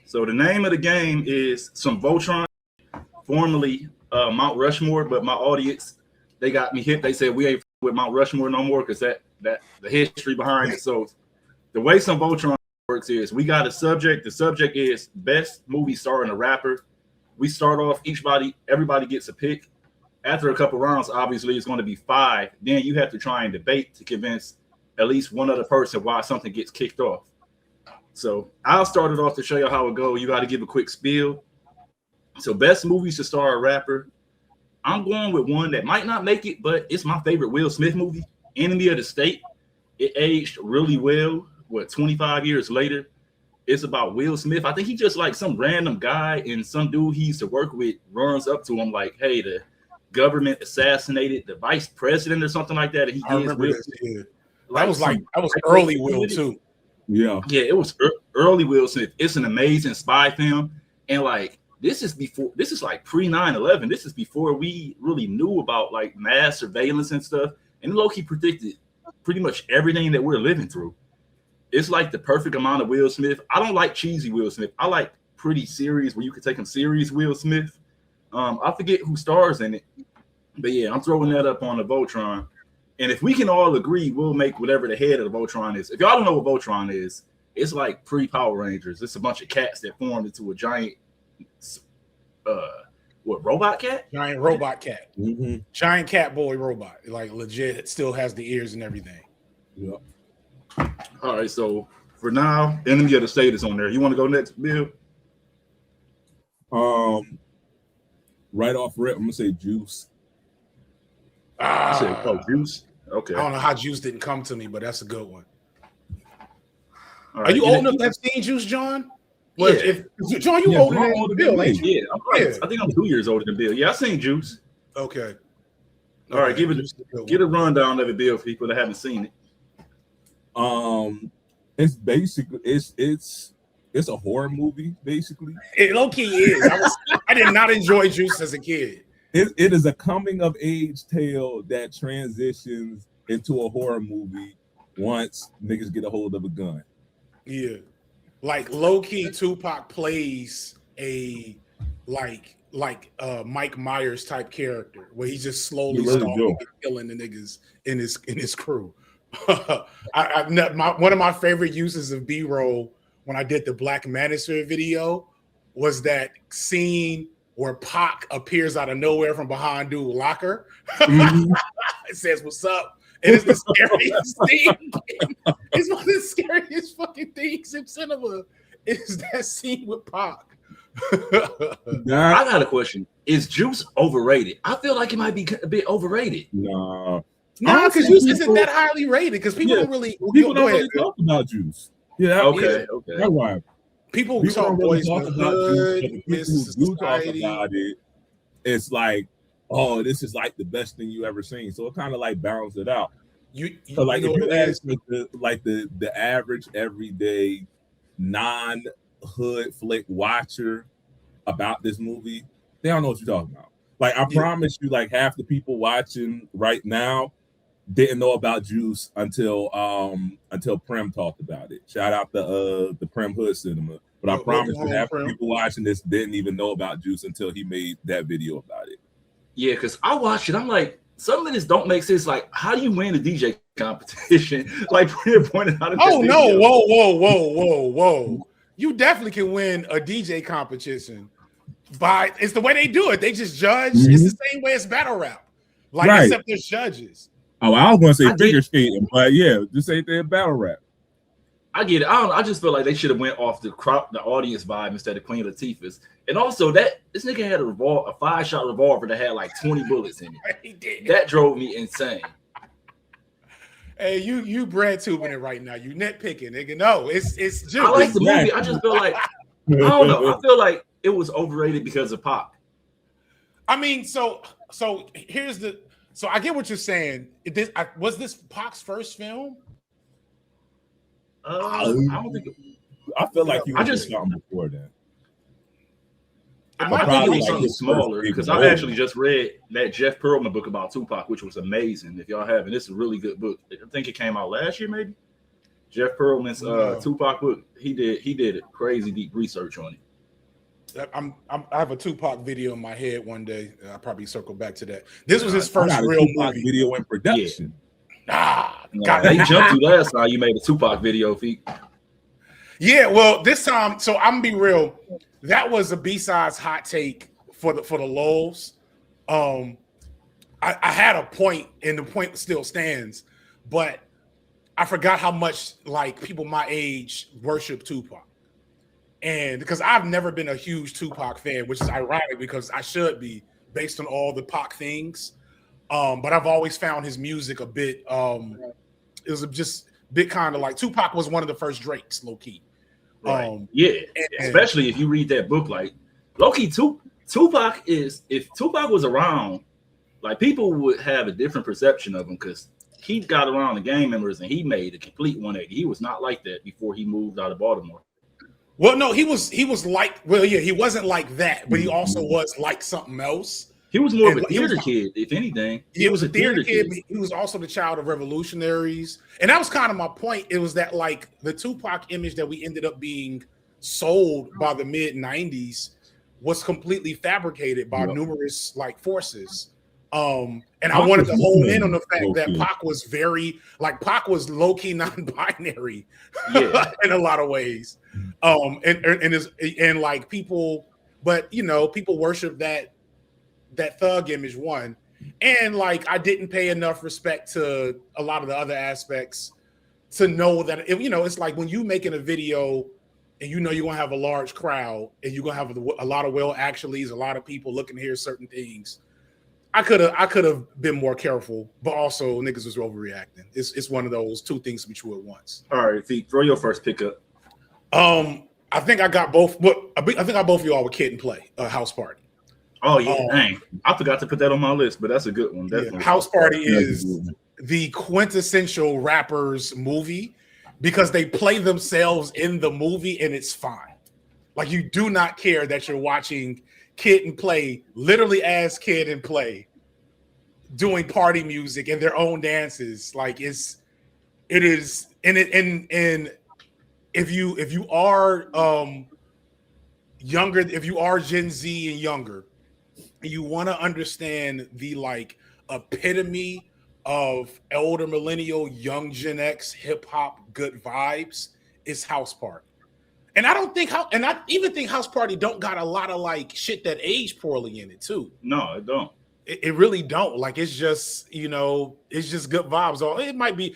So the name of the game is some Voltron, formerly Mount Rushmore, but my audience, they got me hit. They said we ain't with Mount Rushmore no more because that the history behind it. So the way some Voltron works is we got a subject. The subject is best movie starring a rapper. We start off, everybody gets a pick. After a couple rounds, obviously it's going to be 5. Then you have to try and debate to convince at least one other person why something gets kicked off. So I'll start it off to show you how it goes. You got to give a quick spiel. So best movies to star a rapper. I'm going with one that might not make it, but it's my favorite Will Smith movie, Enemy of the State. It aged really well. 25 years later? It's about Will Smith. I think he just like some random guy, and some dude he used to work with runs up to him like, hey, the government assassinated the vice president or something like that. And I remember Will Smith. Yeah. That was early Will too. Yeah, it was early Will Smith. It's an amazing spy film, and like this is like pre 9/11. This is before we really knew about like mass surveillance and stuff. And Loki predicted pretty much everything that we're living through. It's like the perfect amount of Will Smith. I don't like cheesy Will Smith. I like pretty serious where you can take him serious Will Smith. I forget who stars in it, but yeah, I'm throwing that up on the Voltron. And if we can all agree, we'll make whatever the head of the Voltron is. If y'all don't know what Voltron is, it's like pre-Power Rangers. It's a bunch of cats that formed into a giant, robot cat? Giant robot cat. Mm-hmm. Giant cat boy robot. Like legit, it still has the ears and everything. Yeah. All right, so for now, Enemy of the State is on there. You want to go next, Bill? Right off rip, I'm gonna say Juice. Juice. Okay. I don't know how Juice didn't come to me, but that's a good one. Right. Are you old enough to have seen Juice, John? Well, yeah. John, you older than Bill, ain't you? Yeah, I think I'm 2 years older than Bill. Yeah, I seen Juice. Okay. All right, get a rundown of it, Bill, for people that haven't seen it. It's basically it's a horror movie, basically. It low-key is. I did not enjoy Juice as a kid. It is a coming of age tale that transitions into a horror movie once niggas get a hold of a gun. Yeah. Like low-key Tupac plays a Mike Myers type character where he's just slowly stalking and killing the niggas in his crew. One of my favorite uses of B-roll when I did the Black Manosphere video was that scene where Pac appears out of nowhere from behind dude's locker. Mm-hmm. It says, "What's up?" And it's the scariest thing. It's one of the scariest fucking things in cinema. Is that scene with Pac? I got a question. Is Juice overrated? I feel like it might be a bit overrated. No, because Juice isn't that highly rated. Because people don't really talk about Juice. Yeah, okay. That's why people talk really about Juice. Who talk about it? It's like, oh, this is like the best thing you ever seen. So it kind of like balances it out. If you ask the average everyday non-hood flick watcher about this movie, they don't know what you're talking about. Like I promise you, like half the people watching right now didn't know about Juice until Prem talked about it. Shout out the Prem Hood Cinema. But I promise you, half the people watching this didn't even know about Juice until he made that video about it. Yeah, because I watched it. I'm like, some of this don't make sense. Like, how do you win a DJ competition? Like, pointed out. Oh no! Whoa! You definitely can win a DJ competition. It's the way they do it. They just judge. Mm-hmm. It's the same way as battle rap. Like, except there's judges. Oh, I was going to say figure skating, but yeah, just ain't there battle rap. I get it. I just feel like they should have went off the audience vibe instead of Queen Latifah's. And also this nigga had a 5-shot revolver that had like 20 bullets in it. He did. That drove me insane. Hey, you bread tubing it right now. You nitpicking, nigga. No, it's Juice. I like the movie. I just feel like I don't know. I feel like it was overrated because of Pac. I mean, so here's the. So I get what you're saying. Was this Pac's first film? I don't think. I feel like he was just something before that. I think it was something smaller because I actually just read that Jeff Pearlman book about Tupac, which was amazing. If y'all haven't, it's a really good book. I think it came out last year, maybe. Jeff Pearlman's No. Tupac book. He did crazy deep research on it. I have a Tupac video in my head one day. I'll probably circle back to that. This was his I first got a real Tupac movie. video in production. They jumped you last time you made a Tupac video, Feet. Yeah, well, this time, so I'm gonna be real. That was a B-sides hot take for the lulz. I had a point, and the point still stands, but I forgot how much like people my age worship Tupac. And because I've never been a huge Tupac fan, which is ironic because I should be based on all the Pac things. But I've always found his music a bit, it was just a bit kind of like Tupac was one of the first Drakes, low key. Right. Especially if you read that book, like low key, Tupac is, if Tupac was around, like people would have a different perception of him because he got around the gang members and he made a complete 180. He was not like that before he moved out of Baltimore. Well, no, he was like, well, yeah, he wasn't like that, but he also was like something else. He was more of a theater kid, if anything. He was a theater kid. But he was also the child of revolutionaries. And that was kind of my point. It was that like the Tupac image that we ended up being sold by the mid 90s was completely fabricated by numerous like forces. And I wanted to hone in on the fact that Pac was very like Pac was low-key non-binary in a lot of ways. And like people, but you know, people worship that thug image one. And like I didn't pay enough respect to a lot of the other aspects to know that you know, it's like when you making a video and you know you're gonna have a large crowd and you're gonna have a lot of actuallys, a lot of people looking to hear certain things. I could have been more careful, but also niggas was overreacting. It's one of those two things to be true at once. All right, Feet, throw your first pickup. I think I got both. But I think I got both of y'all with Kid and Play, House Party. Oh yeah, dang! I forgot to put that on my list, but that's a good one. Definitely. Yeah, House Party is the quintessential rappers movie because they play themselves in the movie and it's fine. Like you do not care that you're watching Kid and Play, literally as Kid and Play, doing party music and their own dances. Like it is, and if you are younger, if you are Gen Z and younger, and you want to understand the like epitome of elder millennial, young Gen X hip hop good vibes, is House Party. And I even think House Party don't got a lot of like shit that aged poorly in it too. No, it don't. It really don't. Like it's just, you know, it's just good vibes. It might be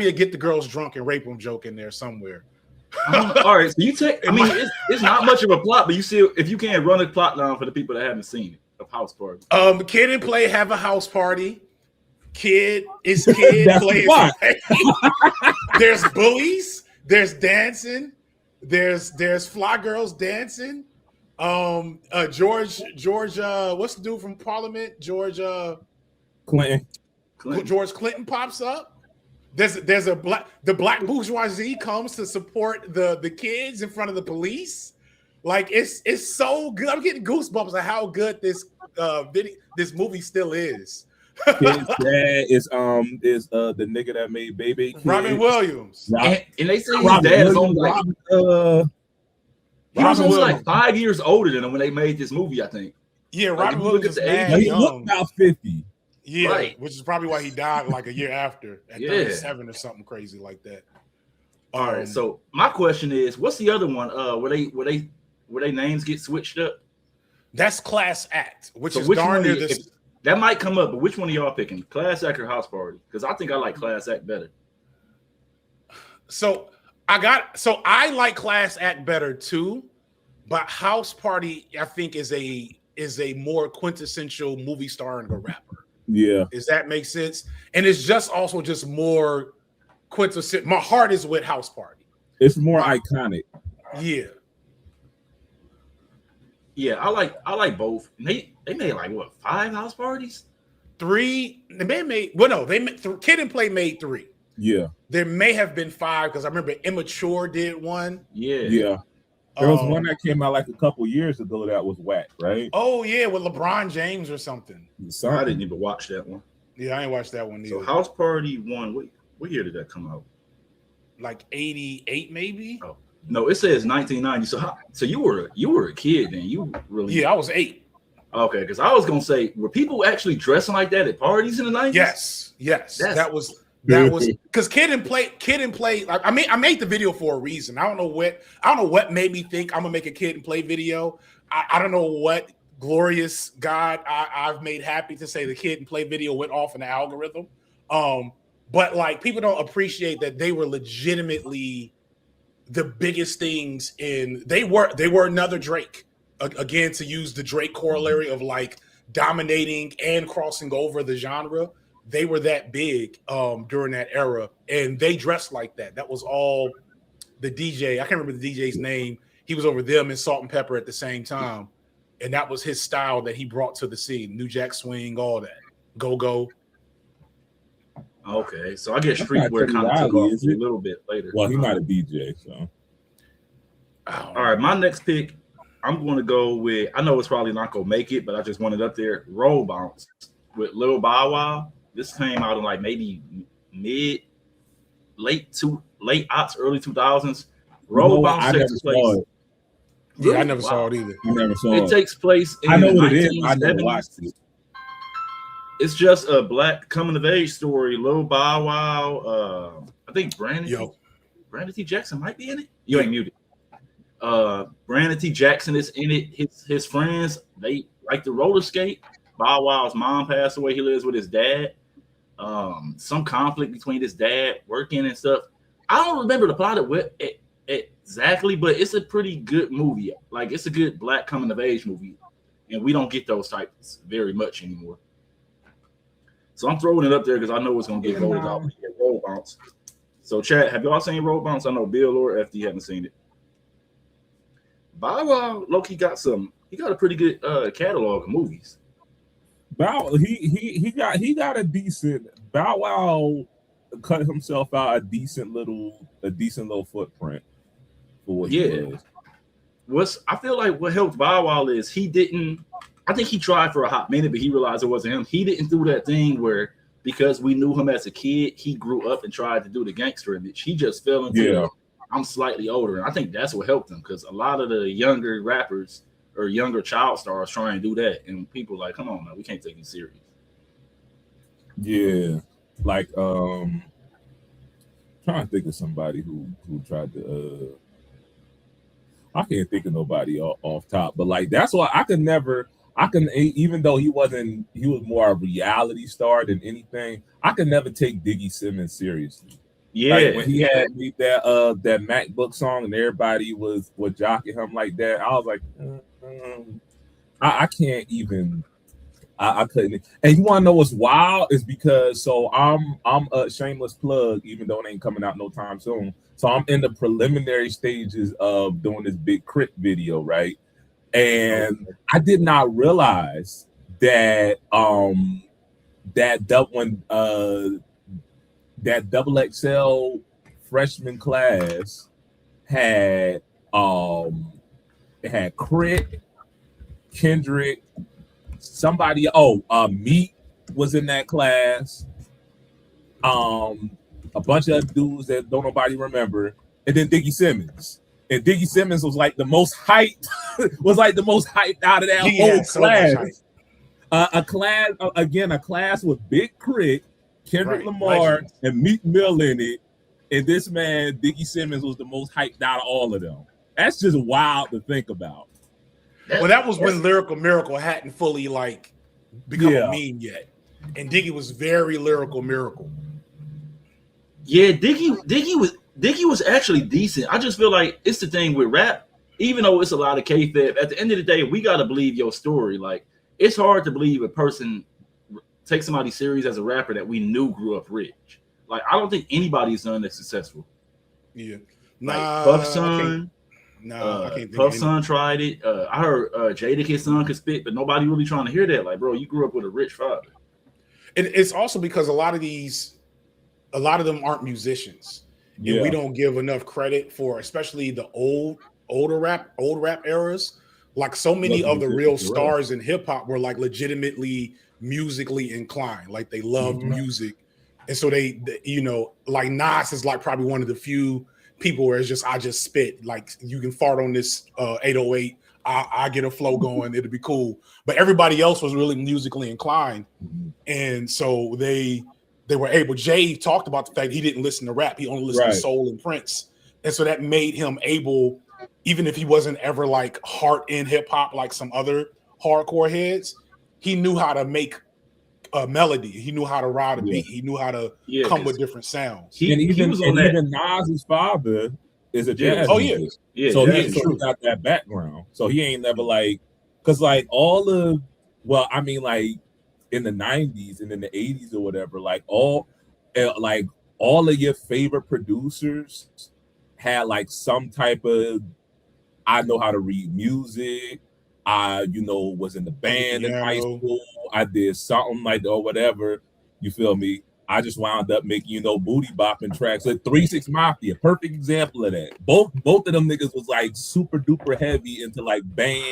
a get the girls drunk and rape them joke in there somewhere. All right, so you take. I mean, it's not much of a plot, but you see, if you can't run a plot down for the people that haven't seen it of House Party. Kid and Play have a house party. Kid Play. There's bullies. There's dancing. There's fly girls dancing. George, what's the dude from Parliament? Clinton. George Clinton pops up. There's the black bourgeoisie comes to support the kids in front of the police. Like it's so good. I'm getting goosebumps at how good this movie still is. His dad is the nigga that made Baby Kid. Robin Williams. And they say his dad is only like he was only like 5 years older than him when they made this movie, I think. Yeah, Robin Williams is mad he looked about 50. Yeah, right. Which is probably why he died like a year after at 37 or something crazy like that. All right, so my question is, what's the other one? Where they names get switched up? That's Class Act, which So is which darn one near this. That might come up, but which one are y'all picking? Class Act or House Party? Because I think I like Class Act better. So I like Class Act better too, but House Party I think is a more quintessential movie star and a rapper. Yeah. Does that make sense? And it's just also just more quintessential. My heart is with House Party. It's more iconic. Yeah. Yeah, I like both. And they made like what, 5 house parties? 3. They made Kid and Play made 3. Yeah. There may have been 5 because I remember Immature did one. Yeah. There was one that came out like a couple years ago that was whack, right? Oh yeah, with LeBron James or something. I didn't even watch that one. Yeah, I ain't watched that one either. So House Party 1, what year did that come out? like 88 maybe. Oh, no, it says 1990. So you were a kid then. You really? Yeah, I was 8. Okay, because I was gonna say, were people actually dressing like that at parties in the 90s? Yes. That was because Kid and Play. Like, I made the video for a reason. I don't know what made me think I'm gonna make a Kid and Play video. I don't know what glorious God I've made happy to say the Kid and Play video went off in the algorithm. But like, people don't appreciate that they were legitimately the biggest things they were another Drake. Again, to use the Drake corollary of like dominating and crossing over the genre, they were that big during that era, and they dressed like that. That was all the DJ. I can't remember the DJ's name. He was over them and Salt and Pepper at the same time, and that was his style that he brought to the scene. New Jack Swing, all that. Go. Okay, so I guess streetwear kind of took off a little bit later. Well, he's not a DJ, so. All right, my next pick, I'm going to go with, I know it's probably not going to make it, but I just wanted up there, Roll Bounce with Lil Bow Wow. This came out in like maybe late aughts, early 2000s. Roll Bounce takes place. Yeah, I never saw it either. I never saw it. It takes place in I know the what it is. I never 1970s. watched it. It's just a black coming of age story. Lil Bow Wow, I think Brandon T. Jackson might be in it. You ain't muted. Brandon T. Jackson is in it. His friends, they like to roller skate. Bow Wow's mom passed away. He lives with his dad. Some conflict between his dad working and stuff. I don't remember the plot of it exactly, but it's a pretty good movie. Like, it's a good black coming of age movie, and we don't get those types very much anymore. So I'm throwing it up there because I know it's gonna get voted out. Roll Bounce. So, chat, have y'all seen Roll Bounce? I know Bill or FD haven't seen it. Bow Wow, low-key got a pretty good catalog of movies. He got a decent. Bow Wow cut himself out a decent little footprint for what he was. I feel like what helped Bow Wow is I think he tried for a hot minute, but he realized it wasn't him. He didn't do that thing where, because we knew him as a kid, he grew up and tried to do the gangster image. He just fell into I'm slightly older. And I think that's what helped him, because a lot of the younger rappers or younger child stars try and do that. And people are like, come on, man, we can't take you serious. Yeah. Like, trying to think of somebody who tried to, I can't think of nobody off top, but like, that's why even though he was more a reality star than anything, I could never take Diggy Simmons seriously. Yeah, like when he had that MacBook song and everybody was jocking him like that, I was like, I can't even. I couldn't. And you want to know what's wild is because I'm a shameless plug, even though it ain't coming out no time soon. So I'm in the preliminary stages of doing this Big Crit video, right? And I did not realize that that double XL freshman class had Crit, Kendrick, somebody. Meat was in that class. A bunch of other dudes that don't nobody remember, and then Diggy Simmons. And Diggy Simmons was like the most hyped, out of that whole class. A class with Big Crit, Kendrick Lamar, and Meek Mill in it. And this man, Diggy Simmons, was the most hyped out of all of them. That's just wild to think about. Well, that was when Lyrical Miracle hadn't fully like become a meme yet. And Diggy was very Lyrical Miracle. Yeah, Diggy was actually decent. I just feel like it's the thing with rap, even though it's a lot of kayfabe, at the end of the day, we got to believe your story. Like, it's hard to believe a person take somebody serious as a rapper that we knew grew up rich. Like, I don't think anybody's done that successful. Yeah. Like Puff Son. I can't think Puff Son tried it. I heard Jadakiss son could spit, but nobody really trying to hear that. Like, bro, you grew up with a rich father. It's also because a lot of them aren't musicians. Yeah. And we don't give enough credit for, especially the old rap eras. Like, so many of the real stars in hip hop were like legitimately musically inclined. Like, they loved music And so they you know, like Nas is like probably one of the few people where it's just I just spit. Like you can fart on this 808, I get a flow going, it'll be cool. But everybody else was really musically inclined, and so they were able. Jay talked about the fact he didn't listen to rap; he only listened to soul and Prince, and so that made him able, even if he wasn't ever like heart in hip hop like some other hardcore heads, he knew how to make a melody. He knew how to ride a beat. He knew how to come with different sounds. Even Nas's father is a jazz musician. So he ain't got that background. So he ain't never like, because like all of, well, I mean like in the 90s and in the 80s or whatever, like all of your favorite producers had like some type of, I know how to read music. I, was in the band in high school. I did something like that or whatever. You feel me? I just wound up making, booty bopping tracks. Like 3 6 Mafia, perfect example of that. Both of them niggas was like super duper heavy into like band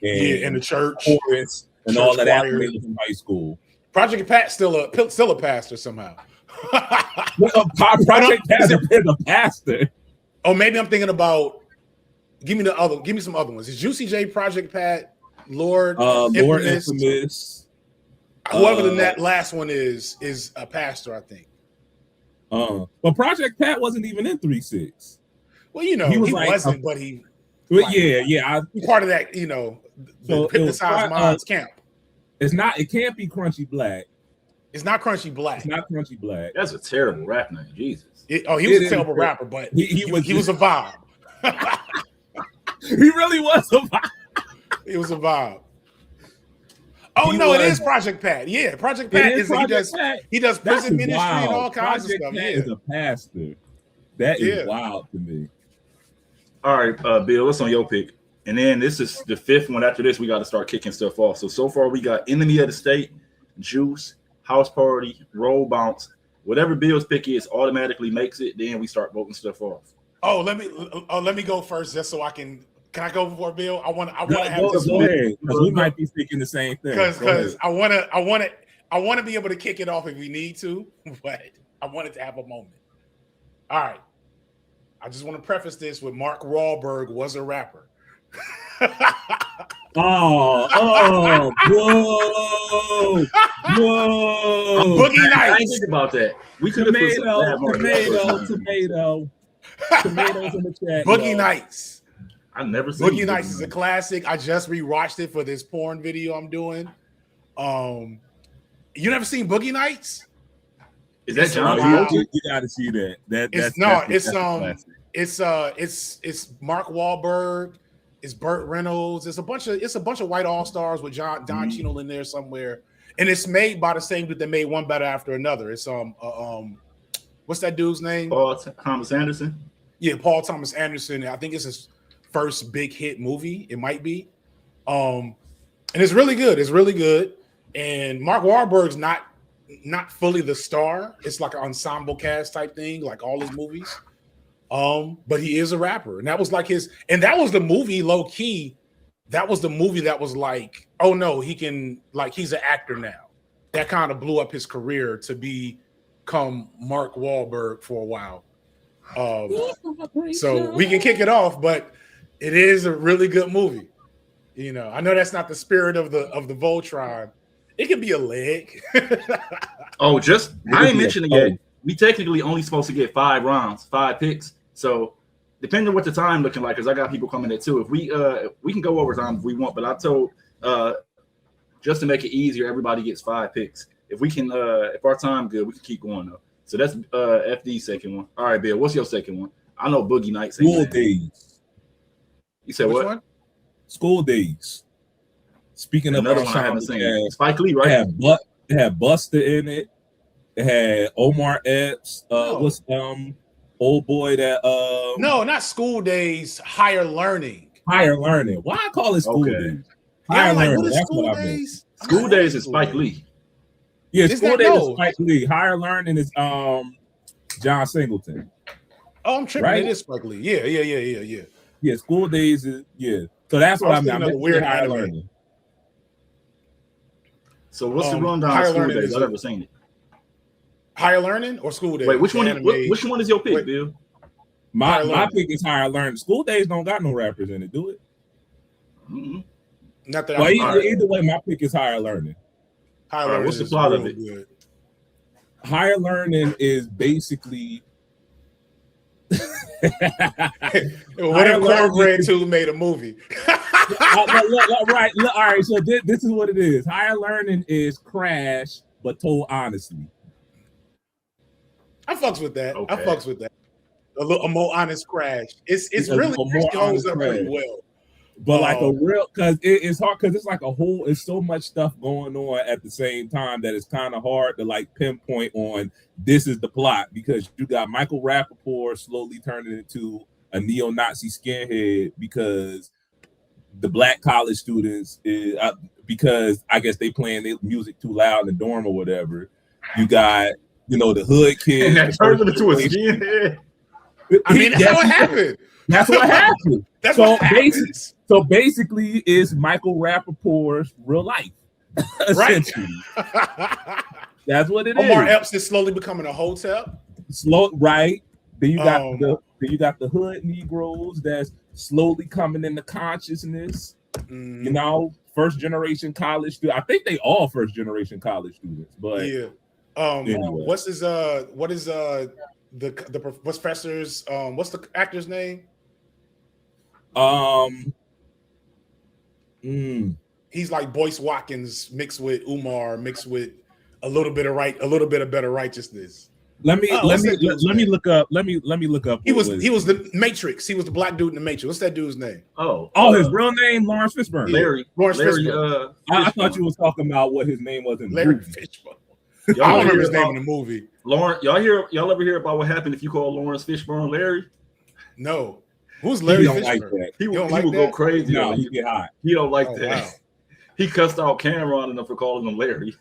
and in the church chorus and church all of that in high school. Project Pat still a pastor somehow. Project Pat is a pastor. Oh, maybe I'm thinking about. Give me some other ones. Is Juicy J, Project Pat, Lord Infamous? Whoever the last one is a pastor, I think. But Project Pat wasn't even in 3 6. Well, he wasn't, but he. He's part of that, the Hypnotized Minds camp. It's not. It can't be Crunchy Black. It's not Crunchy Black. It's not Crunchy Black. That's a terrible rap name, Jesus. He was a terrible rapper, but he was a vibe. He really was a vibe. It was a vibe. Oh no, it is Project Pat. Yeah, Project Pat he does prison ministry and all kinds of stuff. Pat is a pastor. That is wild to me. All right, Bill, what's on your pick? And then this is the fifth one. After this, we got to start kicking stuff off. So far we got Enemy of the State, Juice, House Party, Roll Bounce. Whatever Bill's pick is automatically makes it. Then we start voting stuff off. Oh, let me go first, just so I can. Can I go before Bill? I want to have this. Go ahead, because we might be thinking the same thing. Because I want to be able to kick it off if we need to, but I wanted to have a moment. All right, I just want to preface this with Mark Wahlberg was a rapper. Whoa! Boogie Nights. I didn't think about that. We could have tomato. Tomatoes in the chat. Boogie Nights. I've never seen Boogie Nights is a classic. I just rewatched it for this porn video I'm doing. You never seen Boogie Nights? Is that John? You gotta see that. It's Mark Wahlberg. It's Burt Reynolds. It's a bunch of white all stars with Don Cheadle in there somewhere, and it's made by the same dude that made One Better After Another. It's what's that dude's name? Paul Thomas Anderson. Yeah, Paul Thomas Anderson. I think it's his first big hit movie. It might be, and it's really good. It's really good. And Mark Wahlberg's not fully the star. It's like an ensemble cast type thing, like all his movies. But he is a rapper, and that was like that was the movie low key. That was the movie that was like, oh no, he's an actor now. That kind of blew up his career to become Mark Wahlberg for a while. So we can kick it off, but it is a really good movie. I know that's not the spirit of the Voltron. It could be a leg. I ain't mentioning it yet. We technically only supposed to get 5 rounds, 5 picks. So depending on what the time looking like, because I got people coming in too. If we can go overtime if we want, but I told just to make it easier, everybody gets 5 picks. If we can, if our time good, we can keep going though. So that's FD's second one. All right, Bill, what's your second one? I know Boogie Nights. School Days. You said Which what? One? School Days. Speaking Another of one I haven't seen. Spike Lee, right? It had Buster in it. It had Omar Epps. What's old boy that No, not School Days. Higher Learning. Higher Learning. Why I call it School Days? Higher Learning. What is That's School what I meant. Days? School Days is Spike Lee. Yeah, School Days is Spike Lee. Higher Learning is John Singleton. Oh, I'm tripping. Right? It is Spike Lee. Yeah. Yeah, School Days is So that's what I meant. I'm weird Higher anime. Learning. So what's the rundown of School Days? I've never seen it. Higher Learning or School Days? Wait, which one is your pick, Bill? My pick is Higher Learning. School Days don't got no rappers in it, do it? Mm-hmm. Not that. Well, either way, my pick is Higher Learning. Higher Learning. What's the plot of it? Good. Higher Learning is basically what if Cornbread 2 made a movie? Right. All right. So this is what it is. Higher Learning is Crash, but told honestly. I fucks with that. Okay. I fucks with that. A more honest Crash. It's really holds up pretty well. But like a real, because it's hard, because it's like it's so much stuff going on at the same time that it's kind of hard to like pinpoint on this is the plot, because you got Michael Rappaport slowly turning into a neo-Nazi skinhead because the black college students because I guess they playing their music too loud in the dorm or whatever. You got, the hood kids. And that turns into a skinhead. I mean, that's how it happened. That's what happened. That's what happens. So basically, it's Michael Rappaport's real life. Essentially. That's what it is. Omar Epps is slowly becoming a hotel. Right. Then you got the hood Negroes that's slowly coming into consciousness. First generation college students. I think they all first generation college students. But yeah. Anyway. What is the professor's what's the actor's name? He's like Boyce Watkins mixed with Umar, mixed with a little bit of better righteousness. Let me look up. Let me look up. He was the Matrix. He was the black dude in the Matrix. What's that dude's name? His real name, Lawrence Fishburne. Lawrence Fishburne. I thought you was talking about what his name was in Larry the movie. Fishburne. I don't remember his name in the movie. Lawrence, y'all ever hear about what happened if you call Lawrence Fishburne Larry? No. Who's Larry Fishburne? Like that. He will go crazy. No, he get hot. He don't like that. Wow. He cussed out Cameron enough for calling him Larry.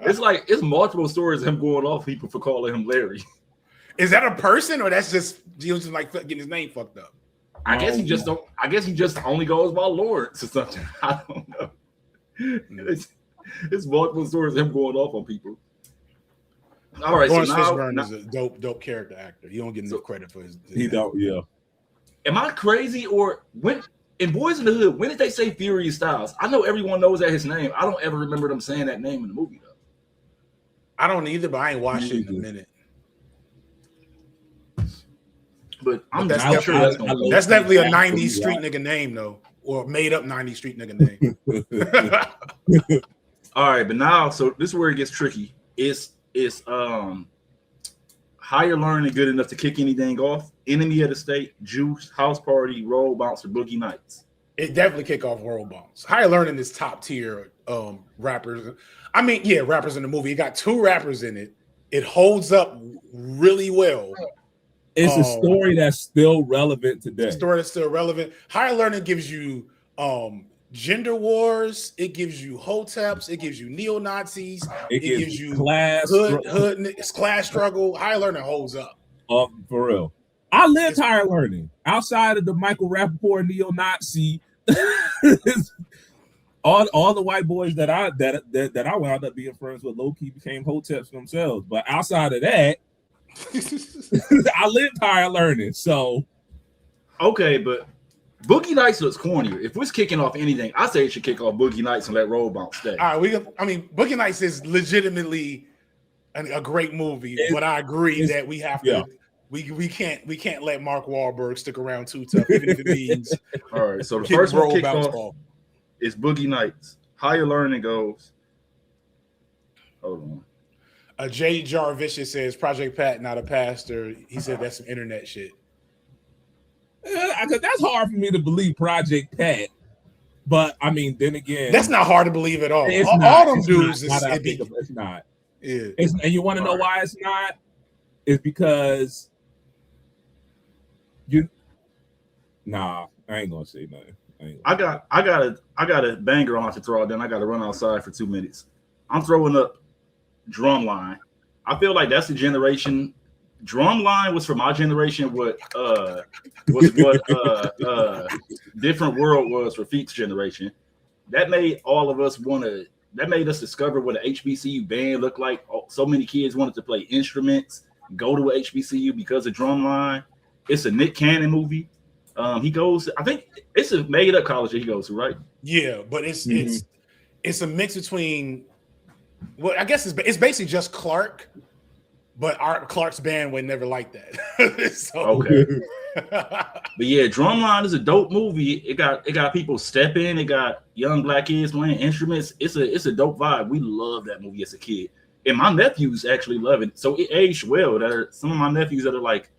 It's multiple stories of him going off people for calling him Larry. Is that a person, or that's just he was just like getting his name fucked up? I guess he just only goes by Lawrence or something. I don't know. It's multiple stories of him going off on people. All right, Lawrence so Fishburne is a dope character actor. You don't get enough credit for his. He don't. Yeah. Am I crazy, or when in Boys in the Hood, when did they say Furious Styles? I know everyone knows that his name. I don't ever remember them saying that name in the movie though. I don't either, but I ain't watched it in a minute. But that's definitely a 90s street nigga name though, or made up 90s street nigga name. All right, but now, so this is where it gets tricky. It's Higher Learning good enough to kick anything off? Enemy of the State, Juice, House Party, Roll Bouncer, Boogie Nights. It definitely kick off Roll Bounce. Higher Learning is top tier rappers. I mean, yeah, rappers in the movie. You got 2 rappers in it. It holds up really well. It's a story that's still relevant today. A story that's still relevant. Higher Learning gives you gender wars. It gives you hoteps. It gives you neo-Nazis. It gives you class class struggle. Higher Learning holds up. For real. I lived Higher Learning outside of the Michael Rappaport neo-Nazi. all the white boys that I wound up being friends with low-key became hoteps themselves. But outside of that, I lived Higher Learning. So okay, but Boogie Nights looks cornier. If we're kicking off anything, I say it should kick off Boogie Nights and let Roll Bounce stay. All right, Boogie Nights is legitimately a great movie, but I agree that we have to. We can't let Mark Wahlberg stick around too tough, even if it means. All right, so the first one kicked off is Boogie Nights. Higher Learning goes. Hold on. Jay Jarvicious says Project Pat not a pastor. He said that's some internet shit. Because that's hard for me to believe, Project Pat. But I mean, then again, that's not hard to believe at all. All them dudes it's not. Yeah. And you want to know why it's not? It's because I ain't gonna say nothing. I got a banger on to throw out. Then I got to run outside for 2 minutes. I'm throwing up Drumline. I feel like that's the generation. Drumline was for my generation what Different World was for Feet's generation. That made all of us want to that made us discover what an HBCU band looked like. So many kids wanted to play instruments, go to a HBCU because of Drumline. It's a Nick Cannon movie. He goes, I think it's a made up college that he goes to, right? Yeah, but it's a mix between, well, I guess it's basically just Clark, but Clark's band would never like that. So. Okay. But yeah, Drumline is a dope movie. It got people stepping. It got young black kids playing instruments. It's a dope vibe. We loved that movie as a kid, and my nephews actually love it. So it aged well. Some of my nephews that are like,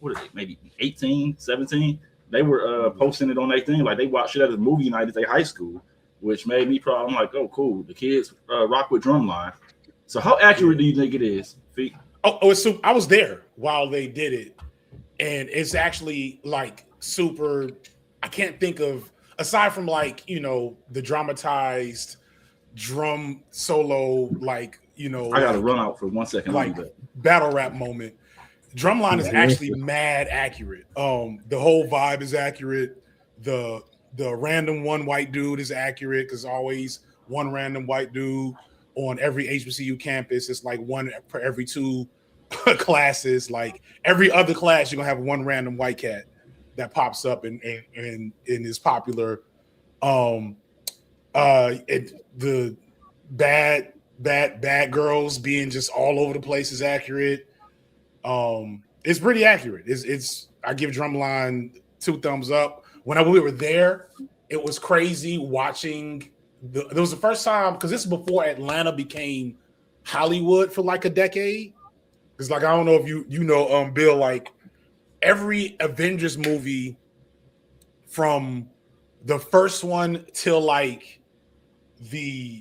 what are they, maybe 18, 17? They were posting it on their thing, like they watched it at a movie night at their high school, which made me proud. I'm like, oh, cool. The kids rock with Drumline. So how accurate do you think it is, Feet? So I was there while they did it, and it's actually like super. I can't think of, aside from like, you know, the dramatized drum solo, like, you know, I gotta run out for 1 second, like battle rap moment. Drumline is actually mad accurate. The whole vibe is accurate. The random one white dude is accurate, because always one random white dude on every HBCU campus. It's like one per every 2 classes. Like every other class, you're gonna have one random white cat that pops up and is popular. The bad girls being just all over the place is accurate. It's pretty accurate. It's I give Drumline 2 thumbs up. When we were there, it was crazy watching. It was the first time, because this is before Atlanta became Hollywood for like a decade. It's like, I don't know if you know, Bill, like every Avengers movie from the first one till like for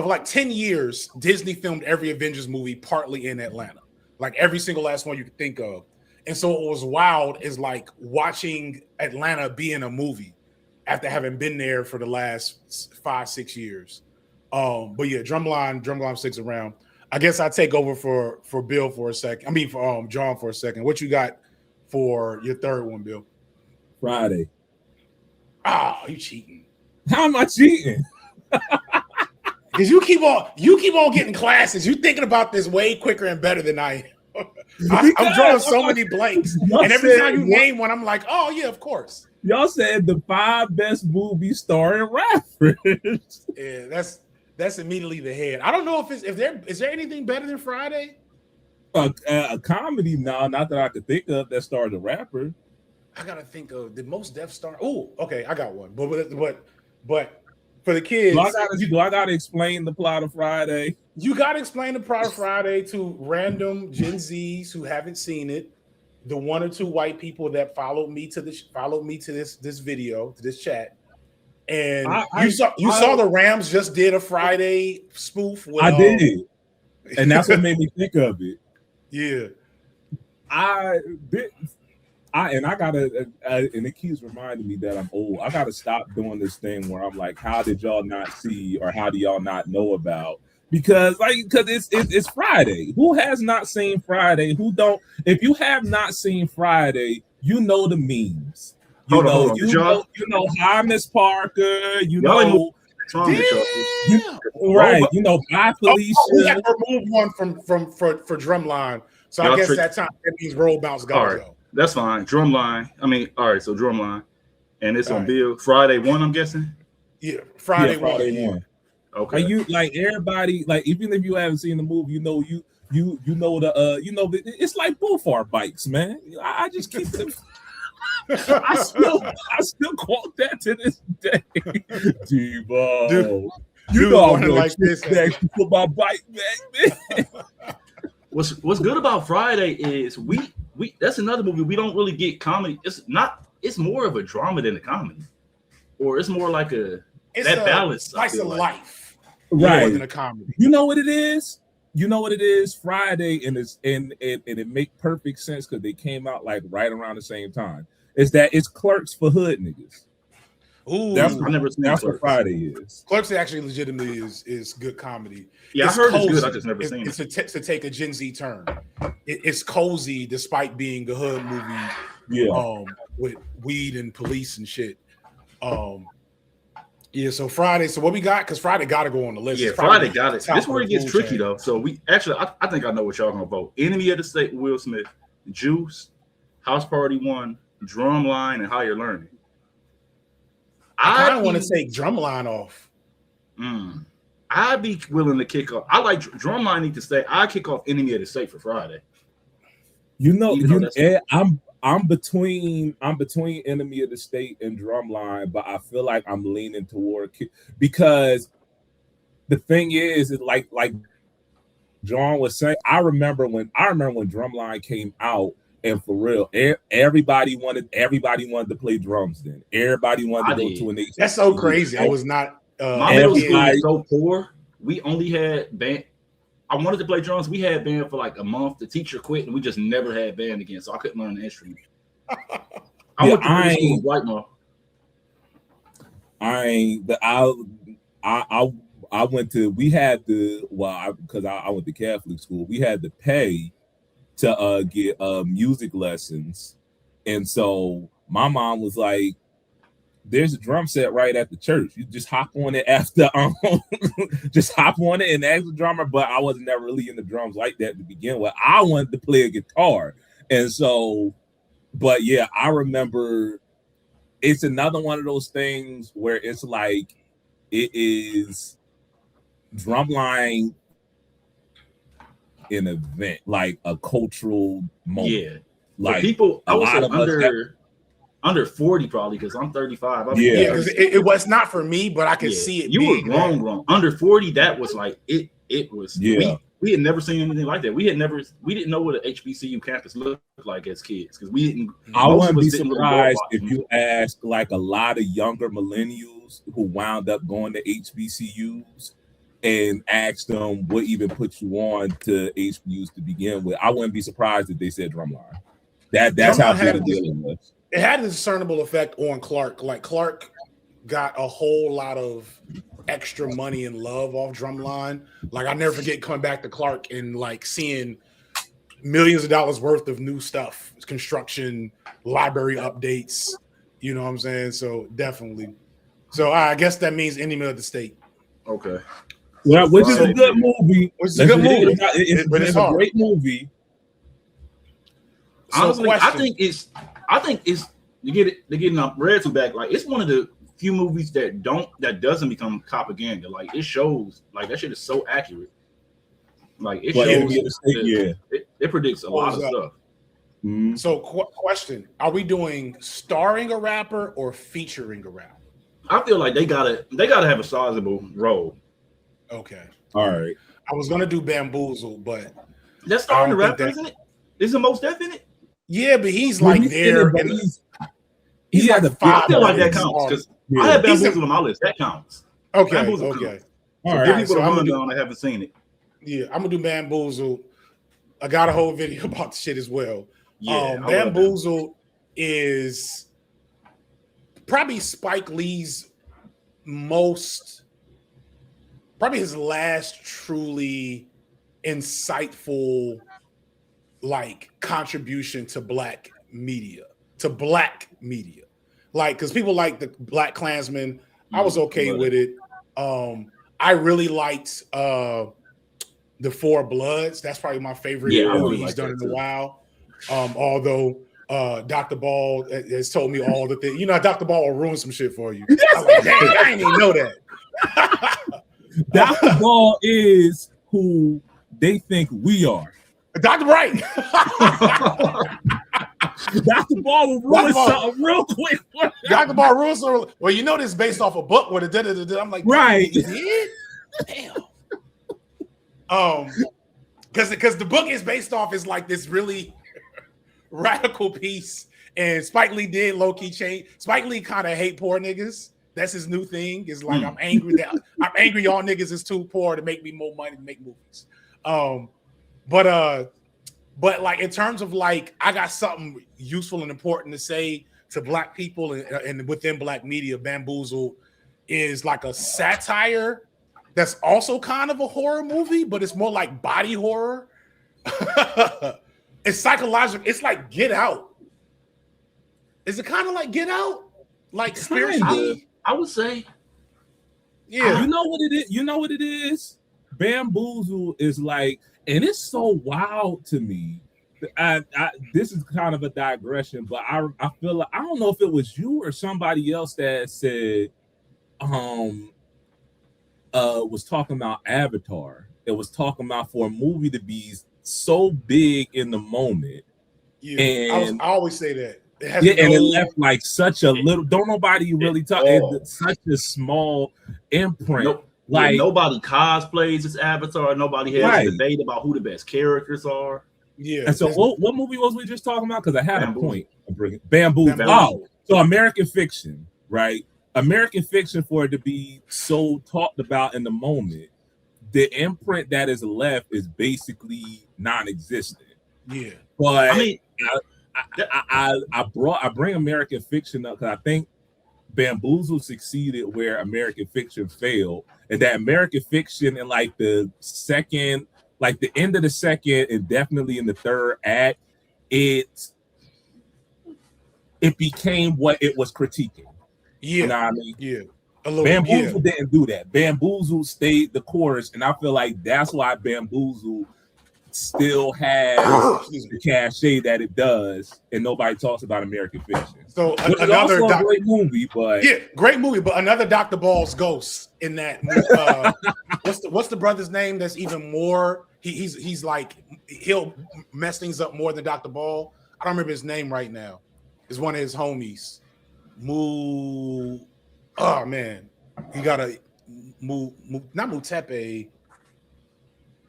like 10 years, Disney filmed every Avengers movie partly in Atlanta, like every single last one you could think of. And so what was wild is like watching Atlanta be in a movie after having been there for the last 5-6 years. But yeah, Drumline sticks around. I guess I take over for Bill for a second. I mean, for John for a second. What you got for your third one, Bill? Friday. You cheating? How am I cheating? Because you keep on getting classes. You thinking about this way quicker and better than I am. I'm drawing so many blanks, and every time you name one, I'm like, oh yeah, of course. Y'all said the 5 best movies starring rappers. Yeah, that's immediately the head. I don't know is there anything better than Friday? A comedy? No, not that I could think of that starred a rapper. I gotta think of the most Death Star. Oh, okay, I got one. But for the kids, do I gotta explain the plot of Friday? You gotta explain the plot of Friday to random Gen Zs who haven't seen it. The 1 or 2 white people that followed me to this video, to this chat, and you saw the Rams just did a Friday spoof. I did, and that's what made me think of it. Yeah, and it keeps reminding me that I'm old. I gotta stop doing this thing where I'm like, how did y'all not see, or how do y'all not know about? Because it's Friday. Who has not seen Friday? Who don't? If you have not seen Friday, you know the memes. You know Hi Miss Parker. You know, right? You know, Bye Felicia. We have to remove one for Drumline. So I guess that means Roll Bounce gotta go. That's fine. Drumline. I mean, all right. So Drumline, and it's on Bill. Friday 1, I'm guessing. Yeah, Friday 1. Okay. You like everybody, like even if you haven't seen the movie, you know it's like both our bikes, man. I just keep them. I still quote that to this day. Devo, you know I'm like this for my bike back, man. What's good about Friday is we that's another movie we don't really get comedy. It's more of a drama than a comedy, or it's more like balance. Slice of life. Right, more than a comedy. You know what it is? Friday, and it make perfect sense because they came out like right around the same time. It's Clerks for hood niggas. Ooh, that's what Friday is. Clerks actually legitimately is good comedy. Yeah, I heard it's good. I just never seen it. It's to take a Gen Z turn. It's cozy despite being a hood movie. Yeah. With weed and police and shit. Yeah, so Friday. So what we got? Because Friday got to go on the list. Yeah, It's probably Friday got it. top This is where of it the gets food tricky chain. though. So we actually, I think I know what y'all gonna vote. Enemy of the State, Will Smith, Juice, House Party 1, Drumline, and Higher Learning. I kind of want to take Drumline off. I'd be willing to kick off. I like Drumline need to stay. I kick off Enemy of the State for Friday. I'm between Enemy of the State and Drumline, but I feel like I'm leaning toward because the thing is like John was saying. I remember when Drumline came out, and for real, everybody wanted to play drums. Then everybody wanted to go to an HBCU. That's so crazy. I was not. My middle school was so poor. We only had band. I wanted to play drums. We had band for like a month. The teacher quit, and we just never had band again. So I couldn't learn the instrument. I went to middle school with White Mom. I went to. We had to. Well, because I went to Catholic school. We had to pay to get music lessons, and so my mom was like, there's a drum set right at the church. You just hop on it after just hop on it and ask the drummer. But I wasn't never really into drums like that to begin with. I wanted to play a guitar. And so, but yeah, I remember it's another one of those things where it's like it is Drumline an event, like a cultural moment. Yeah. Like people I was under 40 probably because I'm 35. Yeah, because it was not for me, but I could see it. You were grown. Under 40, that was like it was. Yeah. We had never seen anything like that. We didn't know what an HBCU campus looked like as kids because we didn't. I wouldn't be surprised if you ask like a lot of younger millennials who wound up going to HBCUs and asked them what even put you on to HBCUs to begin with. I wouldn't be surprised if they said Drumline. That's how big a deal it was. It had a discernible effect on Clark. Like Clark got a whole lot of extra money and love off Drumline. Like I never forget coming back to Clark and like seeing millions of dollars worth of new stuff, construction, library updates. You know what I'm saying? So definitely. So I guess that means Enemy of the State. Okay. Well, which is a good movie. It's a a great movie. Honestly, I think it's to get Red Two back. Like it's one of the few movies that doesn't become propaganda. Like it shows, like that shit is so accurate. Like it shows, it predicts a lot of stuff. Mm-hmm. So, question: are we doing starring a rapper or featuring a rapper? I feel like they gotta have a sizable role. Okay, all right. I was gonna do Bamboozled, but that's starring the rapper, isn't it? Isn't Mos Def in it? Yeah, but he's like there. He's like the five. I feel like that counts because I had Bamboozled on my list. That counts. Okay, Bamboozled okay. Counts. All right. Give people a rundown that haven't seen it. Yeah, I'm gonna do Bamboozled. I got a whole video about the shit as well. Yeah, Bamboozled is probably Spike Lee's probably his last truly insightful like contribution to black media, like because people like the Black Klansman. I was okay with it. I really liked The Four Bloods. That's probably my favorite movie he's done in a while. Although Dr. Ball has told me all the things. You know, Dr. Ball will ruin some shit for you. I'm like, dang, I didn't even know that. Dr. Ball is who they think we are. Dr. Right. Dr. Ball will ruin something real quick. Dr. Ball ruins something. Well, you know this is based off a book where I'm like, right. Damn. Because the book is based off is like this really radical piece, and Spike Lee did low key change. Spike Lee kind of hate poor niggas. That's his new thing. Is like I'm angry y'all niggas is too poor to make me more money to make movies. But like in terms of like I got something useful and important to say to black people and within black media. Bamboozled is like a satire that's also kind of a horror movie, but it's more like body horror. It's psychological. It's like Get Out. Is it kind of like Get Out? Like spiritually? I would say. Yeah. You know what it is? You know what it is? Bamboozle is like, and it's so wild to me. This is kind of a digression, but I feel like I don't know if it was you or somebody else that said was talking about Avatar. It was talking about for a movie to be so big in the moment. Yeah. And I always say that. It has and it left like such a little. Don't nobody really talk. Oh. It's such a small imprint. Nope. Like nobody cosplays as Avatar. Nobody has Right. a debate about who the best characters are. Yeah. And so what movie was we just talking about? Because I had Bamboozled. a point of bringing Bamboozled. Oh, so American Fiction, right? American Fiction, for it to be so talked about in the moment, the imprint that is left is basically non-existent. Yeah. But I mean, I bring American Fiction up because I think Bamboozle succeeded where American Fiction failed, and that American Fiction in like the second, like the end of the second, and definitely in the third act, it became what it was critiquing. Yeah. You know what I mean? Yeah. Bamboozle didn't do that. Bamboozle stayed the course, and I feel like that's why Bamboozle still has the cachet that it does, and nobody talks about American Fiction. So another great movie, but great movie, but another Dr. Ball's ghost in that movie. What's the brother's name that's even more? He's like he'll mess things up more than Dr. Ball. I don't remember his name right now. It's one of his homies. Oh man, you gotta not Mutepe.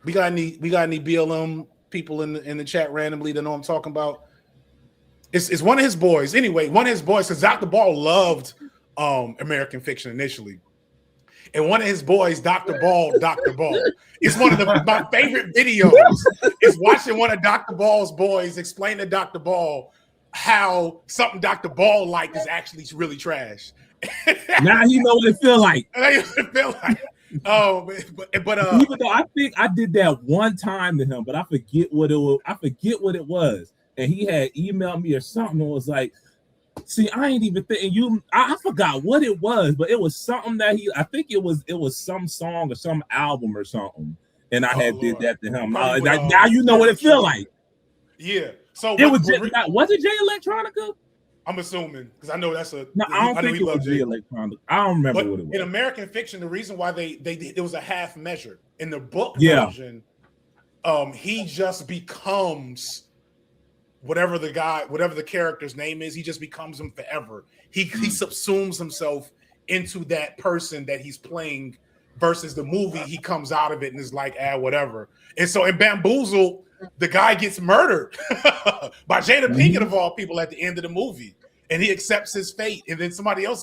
We got any BLM people in the chat randomly that know I'm talking about? It's one of his boys. Anyway, one of his boys, because Dr. Ball loved American Fiction initially. And one of his boys, Dr. Ball. It's one of my favorite videos is watching one of Dr. Ball's boys explain to Dr. Ball how something Dr. Ball liked is actually really trash. Now you know what it feel like. Oh, but even though I think I did that one time to him, but I forget what it was. And he had emailed me or something and was like, see, I ain't even thinking you. I forgot what it was, but it was something that I think it was some song or some album or something. And I did that to him. Now you know what it feel like. Yeah. So it was it Jay Electronica? I'm assuming because I know that's a. No, I don't think it was Jay Electronica. I don't remember what it was. In American Fiction, the reason why it was a half measure in the book version, he just becomes whatever the character's name is. He just becomes him forever. He subsumes himself into that person that he's playing. Versus the movie, he comes out of it and is like, whatever. And so in Bamboozle, the guy gets murdered by Jada Pinkett of all people at the end of the movie, and he accepts his fate. And then somebody else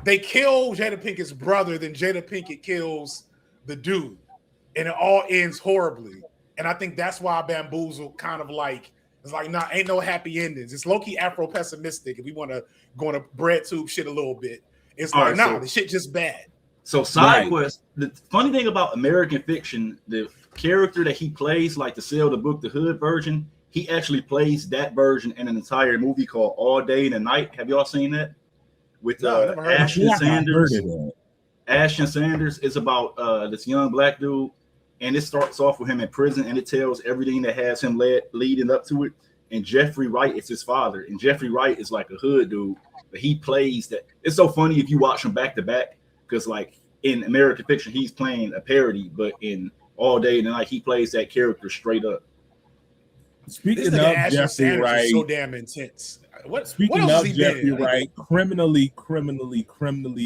they kill Jada Pinkett's brother, then Jada Pinkett kills the dude, and it all ends horribly. And I think that's why Bamboozle kind of like it's like, nah, ain't no happy endings. It's low-key Afro-pessimistic if we want to go on a bread tube shit a little bit. It's all like, right, the shit just bad. So side quest, the funny thing about American Fiction, the character that he plays, like the Sell the Book the Hood version, he actually plays that version in an entire movie called All Day and the Night. Have y'all seen that? With Ashton Sanders. Ashton Sanders is about this young black dude, and it starts off with him in prison, and it tells everything that has him leading up to it. And Jeffrey Wright is his father, and Jeffrey Wright is like a hood dude, but he plays that. It's so funny if you watch them back to back. Because like in American Fiction, he's playing a parody, but in All Day and the Night, he plays that character straight up. Speaking of Jeffrey Wright, so damn intense. Speaking of Jeffrey Wright, criminally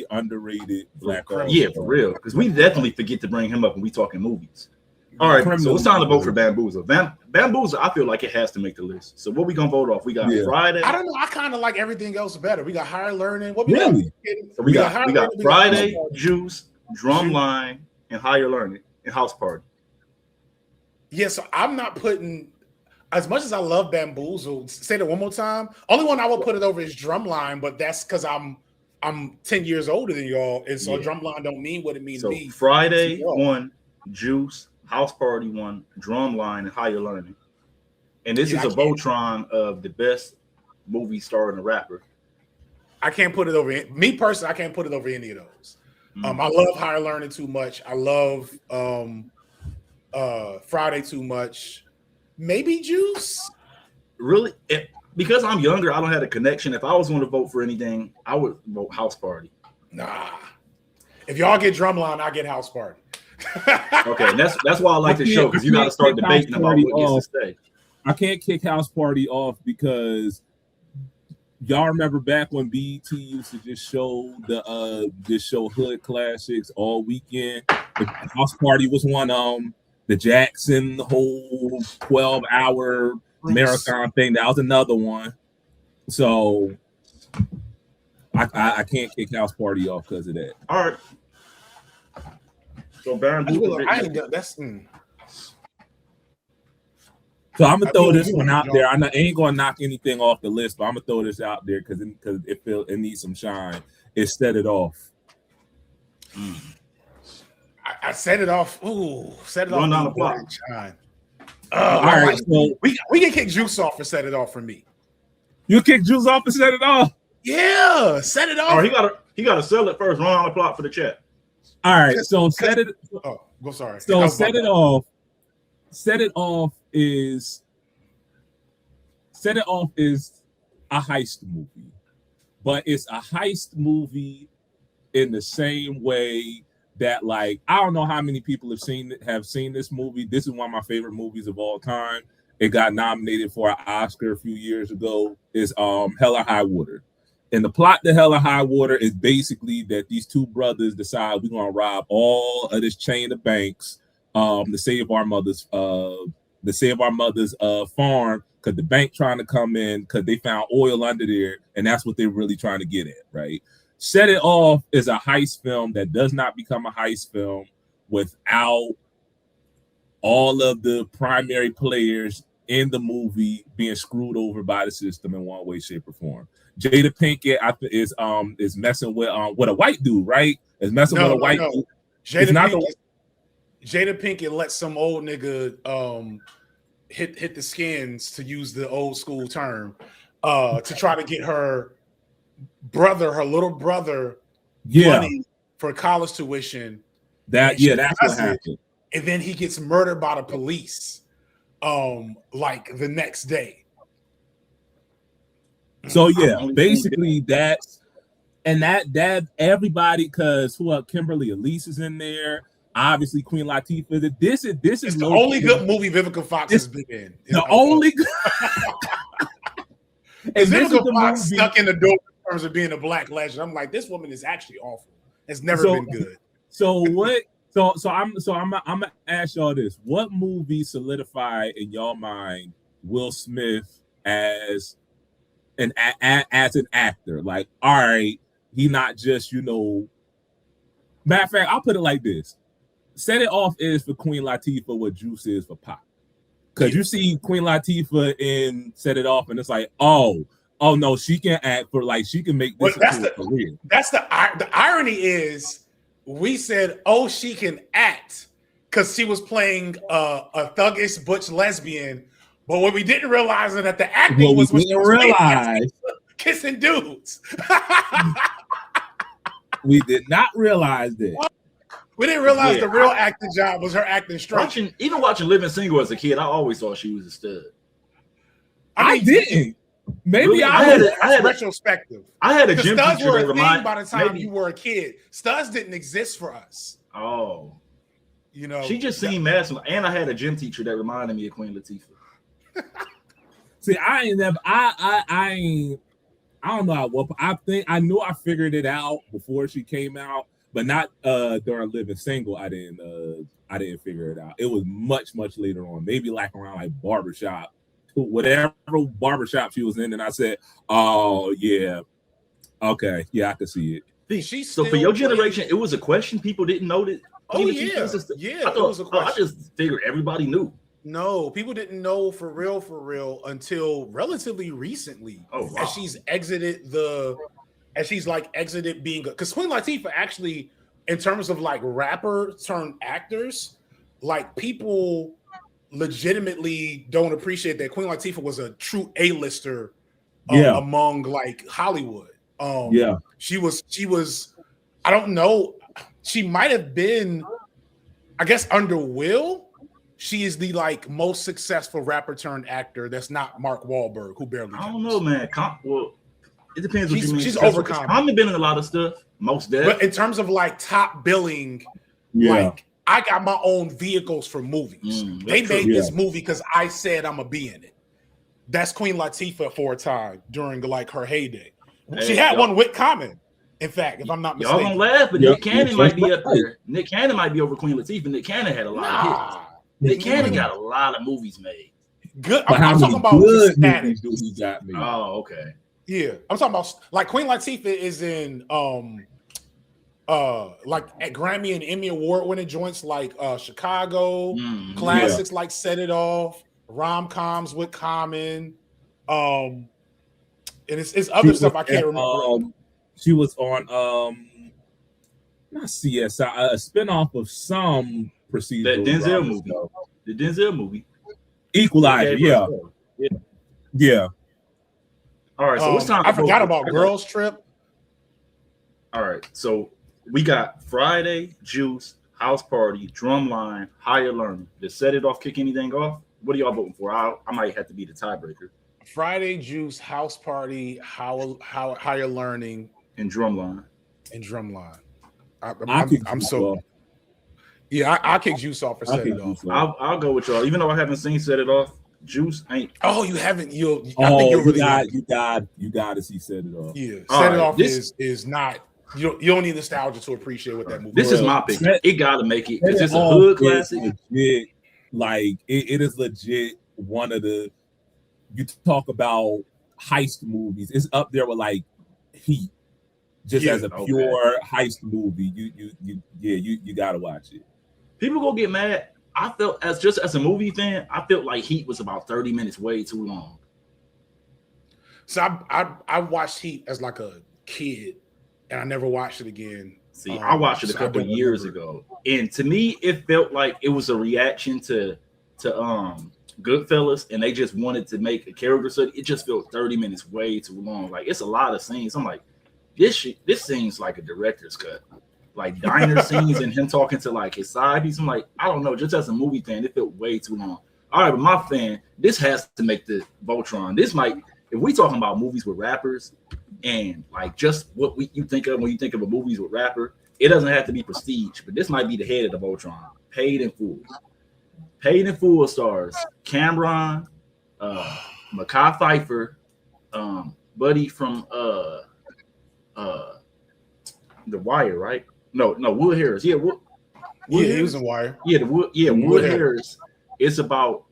underrated black artist. Yeah, for real. Because we definitely forget to bring him up when we talking movies. All right, so it's time to vote for Bamboozled. Bamboozled, I feel like it has to make the list. So what we gonna vote off? We got Friday. I don't know. I kind of like everything else better. We got Higher Learning. What we got? So we got Friday, Juice, Drumline, and Higher Learning, and House Party. Yeah, so I'm not putting, as much as I love Bamboozled, say that one more time. Only one I will put it over is Drumline, but that's because I'm 10 years older than y'all, and so Drumline don't mean what it means to me. Friday won, Juice, House Party won, Drumline, and Higher Learning. And this is a Voltron of the best movie starring a rapper. I can't put it over me personally. I can't put it over any of those. I love Higher Learning too much. I love Friday too much. Maybe Juice. Really? Because I'm younger, I don't have a connection. If I was going to vote for anything, I would vote House Party. Nah. If y'all get Drumline, I get House Party. Okay, and that's why I like the show, because you got to start debating about what gets to stay. I can't kick House Party off because y'all remember back when BET used to just show hood classics all weekend. The House Party was one. The Jackson whole 12-hour marathon thing, that was another one. So I can't kick House Party off because of that. All right. So Bamboozled. So I'm gonna throw this one out there. I ain't gonna knock anything off the list, but I'm gonna throw this out there because it needs some shine. It Set It Off. I set it off. Ooh, set it Run off. down the block. Shine. All right, so we can kick Juice off for Set It Off for me. You kick Juice off and Set It Off. Yeah, Set It Off. Or he gotta sell it first. Run on the plot for the chat. All right, so Set It. Oh, go sorry. So Set It Off. Set It Off is a heist movie, but it's a heist movie in the same way that, like, I don't know how many people have seen this movie. This is one of my favorite movies of all time. It got nominated for an Oscar a few years ago. Is Hell or High Water. And the plot to Hell or High Water is basically that these two brothers decide we're gonna rob all of this chain of banks to save our mother's farm, because the bank trying to come in because they found oil under there, and that's what they're really trying to get at, right? Set It Off is a heist film that does not become a heist film without all of the primary players in the movie being screwed over by the system in one way, shape, or form. Jada Pinkett is messing with a white dude, right? Is messing with a white dude. Jada Pinkett let some old nigga hit the skins, to use the old school term, to try to get her little brother, money for college tuition. That's what happened. And then he gets murdered by the police, like the next day. So yeah, basically that everybody, because Kimberly Elise is in there. Obviously, Queen Latifah. This is the only good movie Vivica Fox has been in. The only. And Vivica Fox stuck in the door in terms of being a black legend. I'm like, this woman is actually awful. It's never been good. So what? So I'm gonna ask y'all this: what movie solidified in y'all mind Will Smith as an actor? Like, all right, he not just Matter of fact, I'll put it like this: Set It Off is for Queen Latifah what Juice is for Pop. Because you see Queen Latifah in Set It Off, and it's like, oh no, she can act she can make this a career. That's the irony is, we said, oh, she can act because she was playing a thuggish butch lesbian, but what we didn't realize is that the acting was kissing dudes. We did not realize that. We didn't realize the real acting job was her acting straight. Even watching Living Single as a kid, I always thought she was a stud. I didn't. Maybe really? I had retrospective. I had a gym teacher that reminded by the time you were a kid. Studs didn't exist for us. Oh, she just seemed massive. And I had a gym teacher that reminded me of Queen Latifah. See, I ain't never. I don't know what. I think I knew I figured it out before she came out, but not during Living Single. I didn't figure it out. It was much later on, maybe like around like Barbershop, whatever barbershop she was in, and I said, "Oh yeah, okay, yeah, I can see it." So for your generation, it was a question. People didn't know that. Oh yeah, it was a question. I just figured everybody knew. No, people didn't know for real until relatively recently. Oh, wow. As she's exited being because Queen Latifah actually, in terms of like rapper turned actors, like people legitimately don't appreciate that Queen Latifah was a true A-lister among like Hollywood. She was I don't know. she might have been, I guess, under Will. She is the like most successful rapper turned actor that's not Mark Wahlberg, who barely counts. I don't know, man. Well, it depends what you mean. She's overcome. Common been in a lot of stuff. Most definitely. But in terms of like top billing, like I got my own vehicles for movies. They made this movie because I said I'm gonna be in it. That's Queen Latifah for a time during like her heyday. She had one with Common. In fact, if I'm not mistaken, y'all gonna laugh, but Nick Cannon might be up there. Nick Cannon might be over Queen Latifah. Nick Cannon had a lot of hits. Nick Cannon got a lot of movies made. Good. I'm talking about good status. He got me. Oh, okay. Yeah, I'm talking about like Queen Latifah is in like at Grammy and Emmy Award winning joints like Chicago, classics like Set It Off, rom-coms with Common, and it's other stuff I can't remember. She was on not CSI, a spinoff of some procedural. That Denzel movie. The Denzel movie. Equalizer, yeah. All right, so what's time? I forgot about Girls Trip. All right, so we got Friday, Juice, House Party, Drumline, Higher Learning. Did Set It Off kick anything off? What are y'all voting for? I might have to be the tiebreaker. Friday, Juice, House Party, Higher Learning, and Drumline. I'm so. Yeah, I kick Juice off for Set It Off. I'll go with y'all, even though I haven't seen Set It Off. Juice ain't. Oh, you haven't? I think you're really you got to see Set It Off. Yeah, Set It Off is not. You don't need nostalgia to appreciate what that movie. This is my pick. It got to make it because it's a hood classic. Legit, like it is legit. One of the you talk about heist movies. It's up there with like Heat, just as a pure heist movie. You got to watch it. People gonna get mad. I felt as a movie fan, I felt like Heat was about 30 minutes way too long. So I watched Heat as like a kid, and I never watched it again. See, I watched it a couple of years ago, and to me, it felt like it was a reaction to Goodfellas, and they just wanted to make a character study. It just felt 30 minutes way too long. Like it's a lot of scenes. I'm like, this seems like a director's cut. Like diner scenes and him talking to like his side piece. I'm like, I don't know. Just as a movie fan, it felt way too long. All right, but my fan, this has to make the Voltron. This might, if we talking about movies with rappers and like just what you think of when you think of a movies with rapper, it doesn't have to be prestige, but this might be the head of the Voltron. Paid in Full. Paid in Full stars Cameron, Mekhi Phifer, Buddy from The Wire, right? No, Wood Harris. Yeah, Wood Harris. He was in Wire. Yeah, Wood Harris. It's about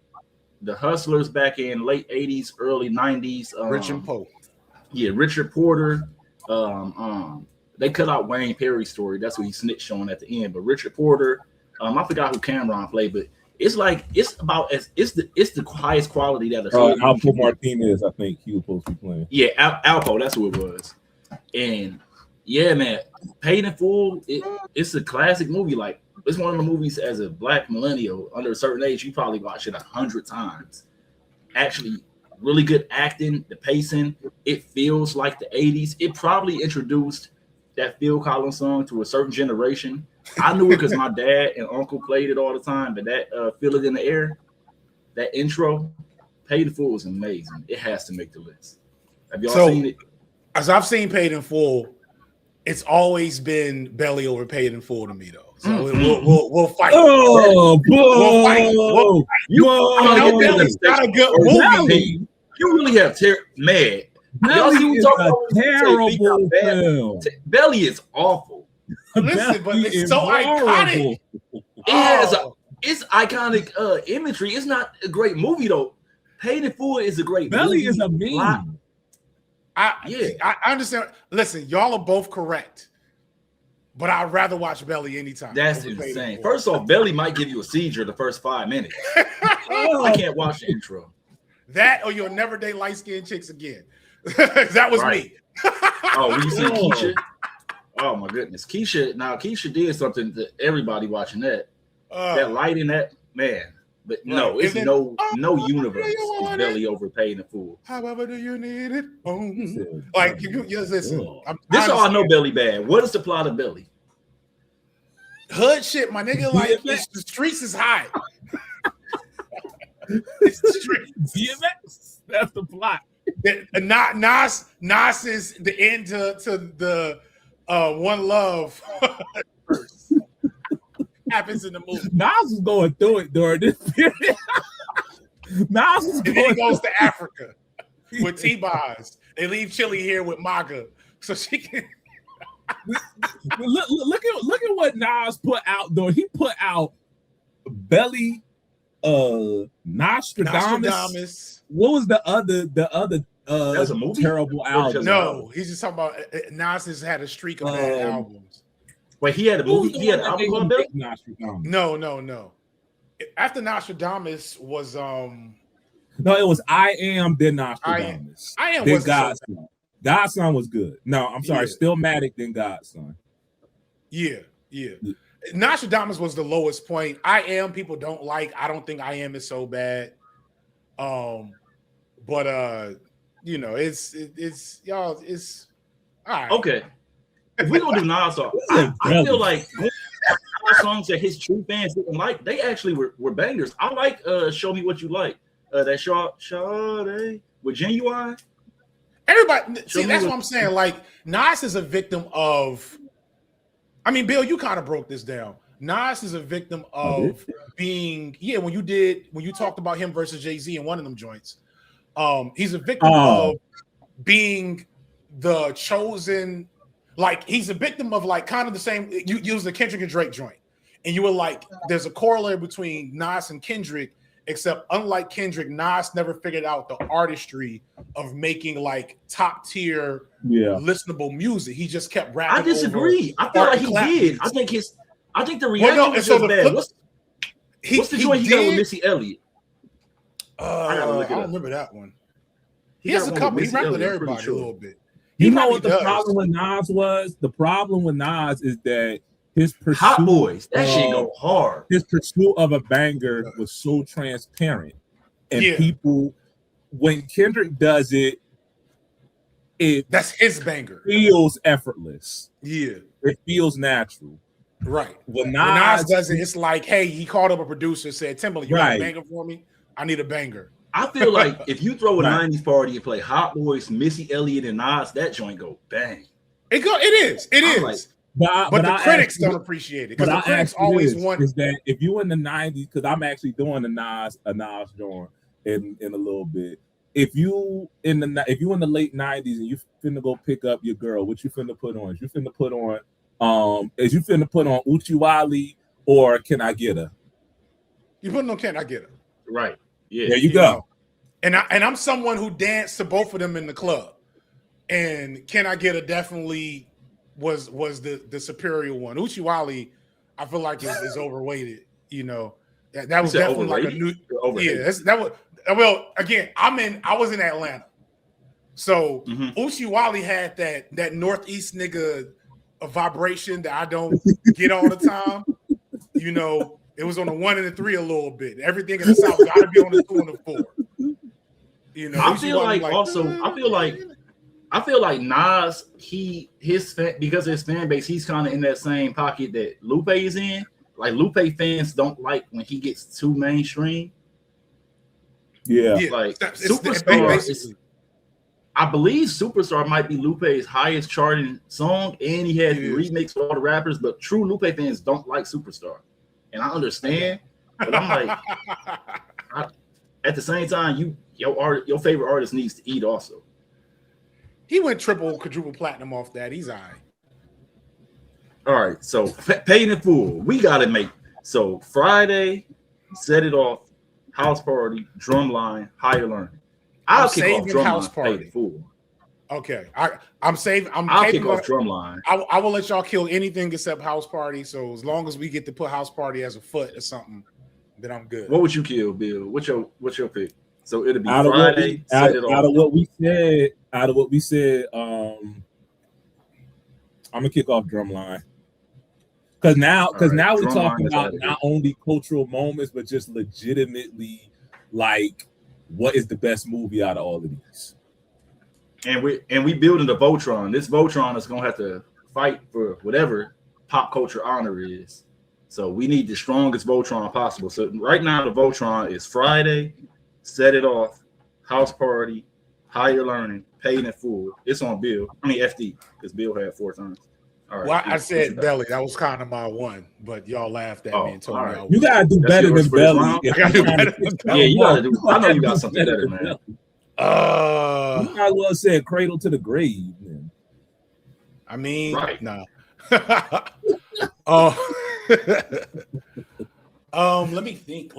the hustlers back in late 80s, early 90s. Richard Poe. Yeah, Richard Porter. They cut out Wayne Perry's story. That's what he snitched on at the end. But Richard Porter, I forgot who Cameron played, but it's like it's the highest quality that a Alpo Martinez, I think he was supposed to be playing. Yeah, Alpo, that's who it was. And yeah, man, Paid in Full, it's a classic movie. Like it's one of the movies as a black millennial under a certain age, you probably watch it 100 times. Actually, really good acting, the pacing, it feels like the 80s. It probably introduced that Phil Collins song to a certain generation. I knew it because my dad and uncle played it all the time, but that Feel It in the Air, that intro, Paid in Full is amazing. It has to make the list. Have y'all seen it? As I've seen Paid in Full, it's always been Belly over Paid in Full to me, though. So we'll fight. Oh, we'll fight. I know Belly's not a good movie. You really have man. Y'all see Belly is a terrible film. Belly is awful. Listen, but it's so iconic. It's iconic imagery. It's not a great movie though. Paid in Full is a great Belly movie. is a meme. I understand. Listen, y'all are both correct, but I'd rather watch Belly anytime. That's insane. First off, Belly might give you a seizure the first 5 minutes. I can't watch the intro. That or you'll never date light-skinned chicks again. That was me. Oh, when you see Keisha. Oh my goodness. Keisha did something to everybody watching that. That light in that, man. But no, it's no universe is Belly over Paid in Full. However do you need it? Like you listen. This is all I know Belly bad. What is the plot of Belly? Hood shit, my nigga. Like the streets is hot. It's the streets. DMX. That's the plot. Nas is the end to the One Love happens in the movie. Nas is going through it during this period. Nas is and going then he goes to Africa with T-Boz. They leave Chili here with MAGA, so she can. look at what Nas put out though. He put out Belly, Nostradamus. What was the other That's a movie? terrible album? No, he's just talking about Nas has had a streak of bad albums. Wait, he had a movie. He had an album called Belly? No. After Nostradamus was No, it was I Am, then Nostradamus. I Am then was Godson. Godson was good. No, I'm sorry, Yeah. Stillmatic, then Godson. Yeah. Nostradamus was the lowest point. I Am people don't like. I don't think I Am is so bad. But it's y'all. It's all right. Okay. If we gonna do Nas songs, I feel like songs that his true fans didn't like, they actually were bangers. I like Show Me What You Like. That Sade with Genuine. Everybody, see, that's what I'm saying. Like, Nas is a victim of. I mean, Bill, you kind of broke this down. Nas is a victim of being, when you talked about him versus Jay-Z in one of them joints. He's a victim of being the chosen. Like, he's a victim of like kind of the same. You use the Kendrick and Drake joint, and you were like, there's a corollary between Nas and Kendrick. Except unlike Kendrick, Nas never figured out the artistry of making like top tier, listenable music. He just kept rapping. I disagree. I feel like he did. I think the reaction was just bad. What's the joint he got with Missy Elliott? I don't remember that one. He has a couple. He rapped with everybody a little bit. You know what the problem with Nas was? The problem with Nas is that his pursuit, Hot Boys, that shit go hard. His pursuit of a banger was so transparent, and people, when Kendrick does it, that's his banger. Feels effortless. Yeah, it feels natural. Right. When Nas does it, it's like, hey, he called up a producer, said, Timberland, you got a banger for me? I need a banger. I feel like if you throw a 90s party and play Hot Boys, Missy Elliott, and Nas, that joint go bang. It is. Like, but the critics don't appreciate it because the critics always want is that if you in the 90s, because I'm actually doing a Nas joint in a little bit. If you in the late 90s and you finna go pick up your girl, what you finna put on? Is you finna put on Uchiwali or Can I Get Her? You putting on Can I Get Her? Right. Yeah. There you go. And I'm someone who danced to both of them in the club. And Can I Get Her definitely was the superior one. Uchiwali, I feel like is overweighted. That was definitely like a new. That was. Well, again, I was in Atlanta, so Uchiwali had that Northeast nigga vibration that I don't get all the time. It was on the 1 and the 3 a little bit. Everything in the South got to be on the 2 and the 4. I feel like Nas, because of his fan base, he's kind of in that same pocket that Lupe is in. Like, Lupe fans don't like when he gets too mainstream. Yeah. Like Superstar I believe Superstar might be Lupe's highest charting song, and he has the remix for all the rappers, but true Lupe fans don't like Superstar. And I understand, but I'm like, at the same time, your favorite artist needs to eat also. He went triple, quadruple platinum off that. He's all right. All right, so paid in full. We got to make so Friday, set it off, house party, drumline, higher learning. I'll kick off drumline, house party. Paid in full. Okay, I'm saving. I'll kick off drumline. I will let y'all kill anything except house party. So as long as we get to put house party as a foot or something, then I'm good. What would you kill, Bill? What's your pick? So it'll be Friday. Out of what we said, I'm gonna kick off drumline. Because now we're talking about not only cultural moments, but just legitimately, like, what is the best movie out of all of these? And we building the Voltron. This Voltron is gonna have to fight for whatever pop culture honor is. So we need the strongest Voltron possible. So right now the Voltron is Friday, Set It Off, House Party, Higher Learning, Paid in Full. It's on Bill. I mean FD, because Bill had 4 times. All right. Well, I said Belly. That was kind of my one, but y'all laughed at me and told me I was. You gotta do better than Belly. I gotta do better than Belly. Yeah, you gotta do. I know you got something better, man. You might as well say Cradle to the Grave, man. I mean, right. Nah. Let me think.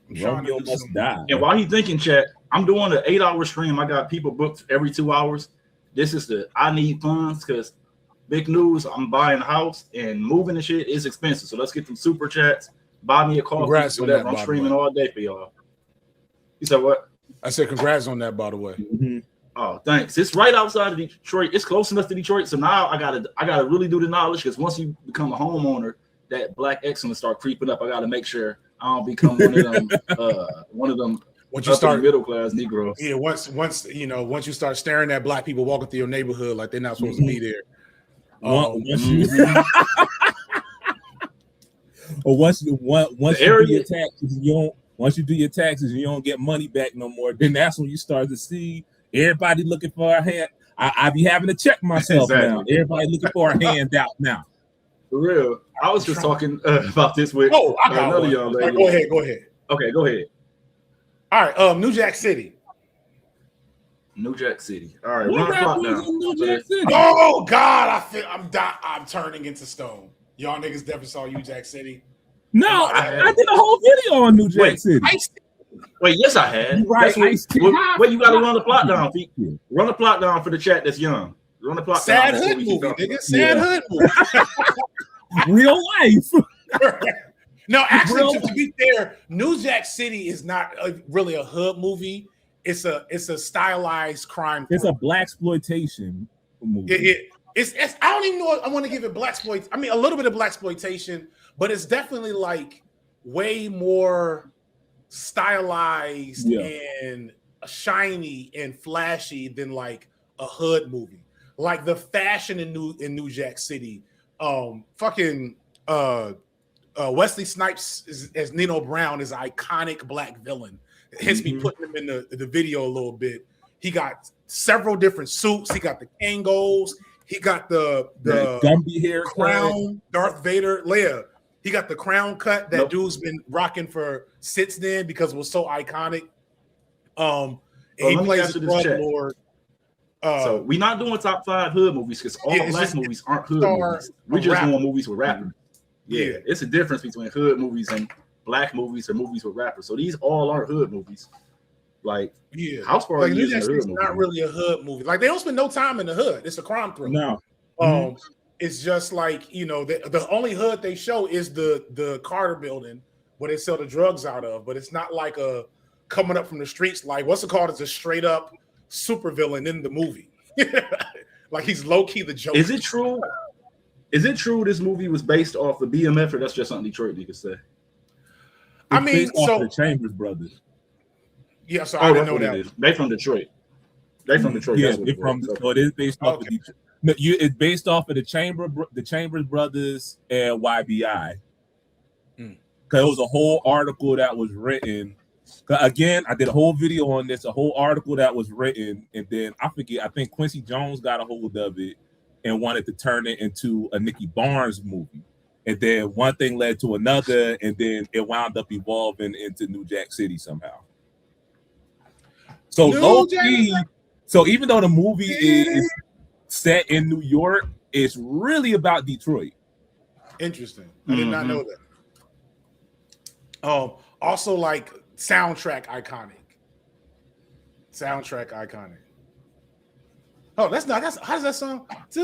Romeo must die. And while he's thinking, chat, I'm doing an 8-hour stream. I got people booked every 2 hours. This is the I need funds because big news. I'm buying a house and moving and shit is expensive. So let's get some super chats. Buy me a coffee. Congrats whatever. on that, I'm streaming all day for y'all. You said what? I said congrats on that, by the way. Mm-hmm. Oh, thanks. It's right outside of Detroit. It's close enough to Detroit. So now I gotta really do the knowledge because once you become a homeowner, that black excellence start creeping up. I gotta make sure I don't become one of them. Once you start middle class Negroes. Yeah, once you start staring at black people walking through your neighborhood like they're not supposed to be there. Once you do your taxes, once you do your taxes, you don't get money back no more. Then that's when you start to see everybody looking for a hand. I be having to check myself now. Everybody looking for a handout now. For real. I was just talking about this with I got another one. young lady. Go ahead. Okay, go ahead. All right, New Jack City. New Jack City. All right, run the clock down. New Jack City? Oh God, I'm turning into stone. Y'all niggas never saw New Jack City. No, I did a whole video on New Jack City. Wait, yes, I had. You right, wait, you got to run the plot down, Pete. Run the plot down for the chat that's young. Run the plot Sad down. hood movie, nigga. Sad hood movie. Real life. No, actually, to be fair, New Jack City is not really a hood movie. It's a stylized crime. It's a blaxploitation movie. It's I don't even know. I want to give it blaxploit. I mean, a little bit of blaxploitation, but it's definitely like way more stylized and shiny and flashy than like a hood movie. Like the fashion in New Jack City, Wesley Snipes as Nino Brown is an iconic black villain. Hence me putting him in the video a little bit. He got several different suits. He got the Kangos. He got the Gumby hair crown, Darth Vader. Leia. He got the crown cut that dude's been rocking since then because it was so iconic. He plays the drug lord. So we're not doing top 5 hood movies because all black movies aren't hood movies. We're just doing movies with rappers. Yeah, it's a difference between hood movies and black movies or movies with rappers. So these all aren't hood movies. Like House Party is a hood movie. Not really a hood movie. Like they don't spend no time in the hood. It's a crime thriller. No. It's just like the only hood they show is the Carter building where they sell the drugs out of, but it's not like a coming up from the streets. Like what's it called? It's a straight up supervillain in the movie. Like he's low key the Joker. Is it true? Is it true this movie was based off the BMF, or that's just something Detroit niggas say? I mean, the Chambers brothers. Yeah, so I didn't know that. They from Detroit. They from Detroit. Yeah, they're from Detroit. It is based off of Detroit. No, it's based off of the Chambers brothers and YBI. Because it was a whole article that was written. Again, I did a whole video on this, a whole article that was written, and then I think Quincy Jones got a hold of it and wanted to turn it into a Nicky Barnes movie. And then one thing led to another, and then it wound up evolving into New Jack City somehow. So low-key, so even though the movie is set in New York, it's really about Detroit. Interesting. I did not know that. Also, like soundtrack iconic. Oh, that's how does that sound? What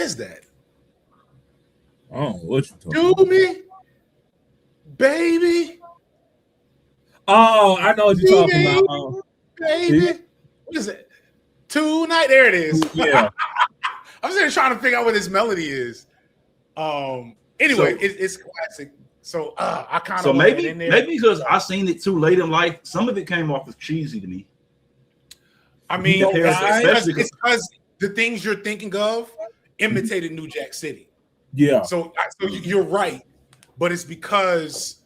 is that? Oh, what you talking Do me, baby. Oh, I know what you're talking about. Baby. What is it? Tonight. There it is. Yeah. I'm just trying to figure out what this melody is. Anyway, it's classic. So I kind of maybe because I seen it too late in life, some of it came off as cheesy to me. I mean, it's the things you're thinking of imitated New Jack City. Yeah. So you're right, but it's because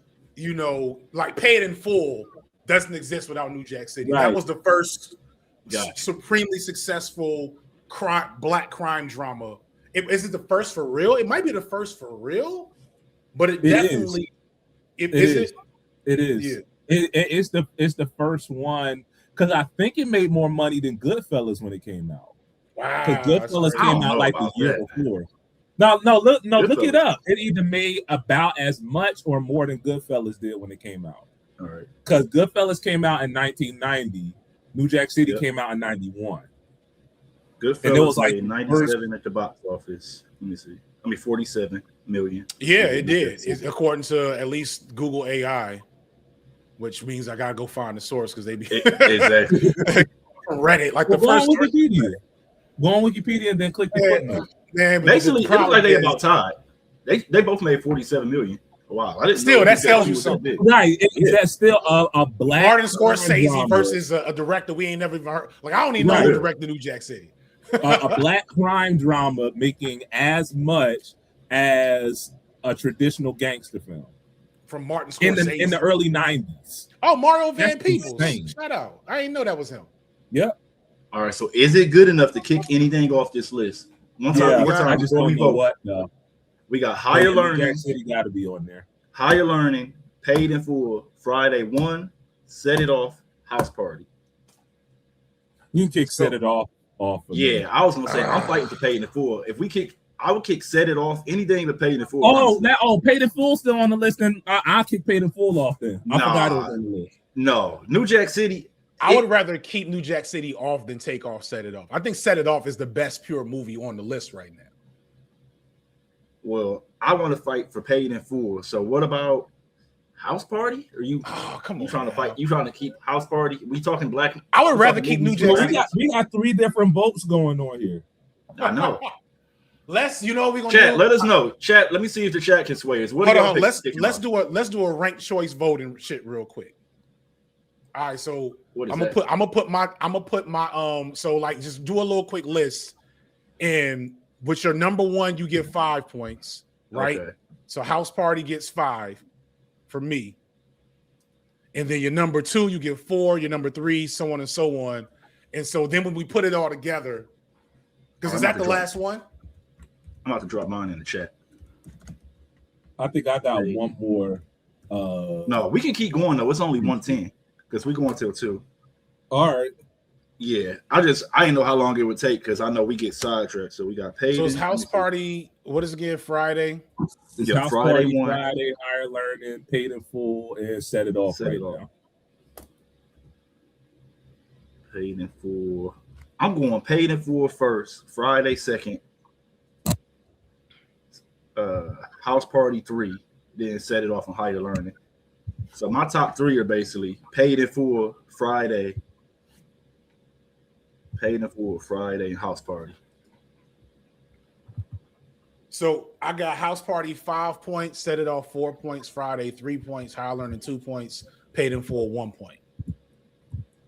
like Paid in Full doesn't exist without New Jack City. Right. That was the first Gotcha. supremely successful black crime drama. Is it the first for real? It might be the first for real, but it definitely is. It is. Yeah. It's the first one because I think it made more money than Goodfellas when it came out. Wow, because Goodfellas came out like the year before. Look it up. It either made about as much or more than Goodfellas did when it came out. All right. Because Goodfellas came out in 1990, New Jack City came out in 91. Goodfellas and it was like 97 at the box office. Let me see. 47 million. Yeah, it did. According to at least Google AI, which means I gotta go find the source because they be exactly Reddit. Like go on Wikipedia. Go on Wikipedia and then click the footnote. Man, basically, it looks like they about tied. They both made 47 million. Wow, I didn't still know that tells you something, right? That's still a black Martin Scorsese versus a director we ain't never even heard. Like I don't even know who directed New Jack City. A black crime drama making as much as a traditional gangster film from Martin Scorsese in the early 90s. Oh, Mario Van Peebles. Insane. Shout out. I didn't know that was him. Yep. All right, so is it good enough to kick anything off this list? One time I just don't know what. We got Higher Learning. Jack City got to be on there. Higher Learning, Paid in Full, Friday 1, Set It Off, House Party. You can kick Set It Off. Yeah, I was gonna say I'm fighting for Paid in Full. If we kick, I would kick Set It Off. Anything but Paid in Full. Paid in Full still on the list, and I'll kick Paid in Full off then. I forgot it was on the list. No, New Jack City. I would rather keep New Jack City off than take off Set It Off. I think Set It Off is the best pure movie on the list right now. Well, I want to fight for Paid in Full. So what about House Party? Are you trying to fight? You trying to keep House Party? We talking black? I would rather keep New Jack City. We got 3 different votes going on here. I know. We're gonna chat. Let us know. Chat. Let me see if the chat can sway us. Hold on. Let's do a ranked choice voting shit real quick. All right, so I'm gonna put my so like just do a little quick list, and with your number 1 you get 5 points, right? Okay. So House Party gets 5 for me, and then your number 2 you get 4, your number 3, so on and so on, and so then when we put it all together, because is that the last one? I'm about to drop mine in the chat. I think I got one more. No, we can keep going though. It's only 110 because we're going till 2. All right. Yeah, I didn't know how long it would take because I know we get sidetracked. So we got Paid. So it's House Party. What is it again? Friday. It's House Party, Friday, Higher Learning, Paid in Full, and Set It Off now. Paid in Full. I'm going Paid in Full first. Friday second. House Party 3. Then Set It Off on Higher Learning. So my top 3 are basically Paid in Full, Friday, Paid in Full, Friday, and House Party. So I got House Party 5 points, Set It Off 4 points, Friday 3 points, Higher Learning 2 points, Paid in Full 1 point.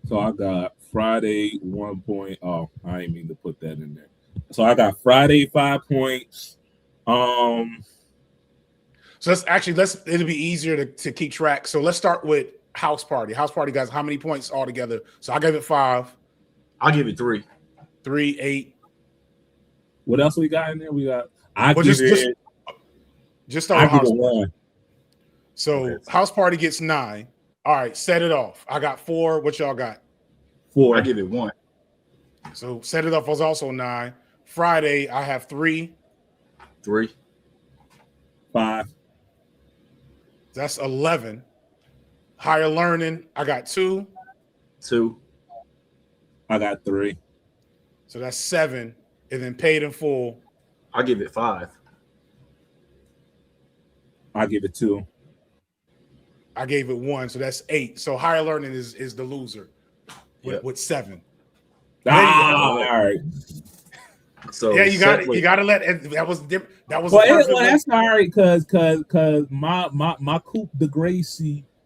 So I got Friday 1 point. Oh, I didn't mean to put that in there. So I got Friday 5 points. So it'll be easier to keep track. So let's start with House Party. House Party guys, how many points altogether? So I gave it 5. I'll give it 3. 3, 8. What else we got in there? We got just start with House Party. 1. So House Party gets 9. All right, Set It Off. I got 4. What y'all got? 4. I give it 1. So Set It Off was also 9. Friday, I have 3. 3. 5. That's 11. Higher Learning, I got 2. 2. I got 3. So that's 7. And then Paid in Full. I give it 5. I give it 2. I gave it 1. So that's 8. So Higher Learning is the loser with 7. All right. So yeah, you got to let it. That was that's all right because my coup de grace,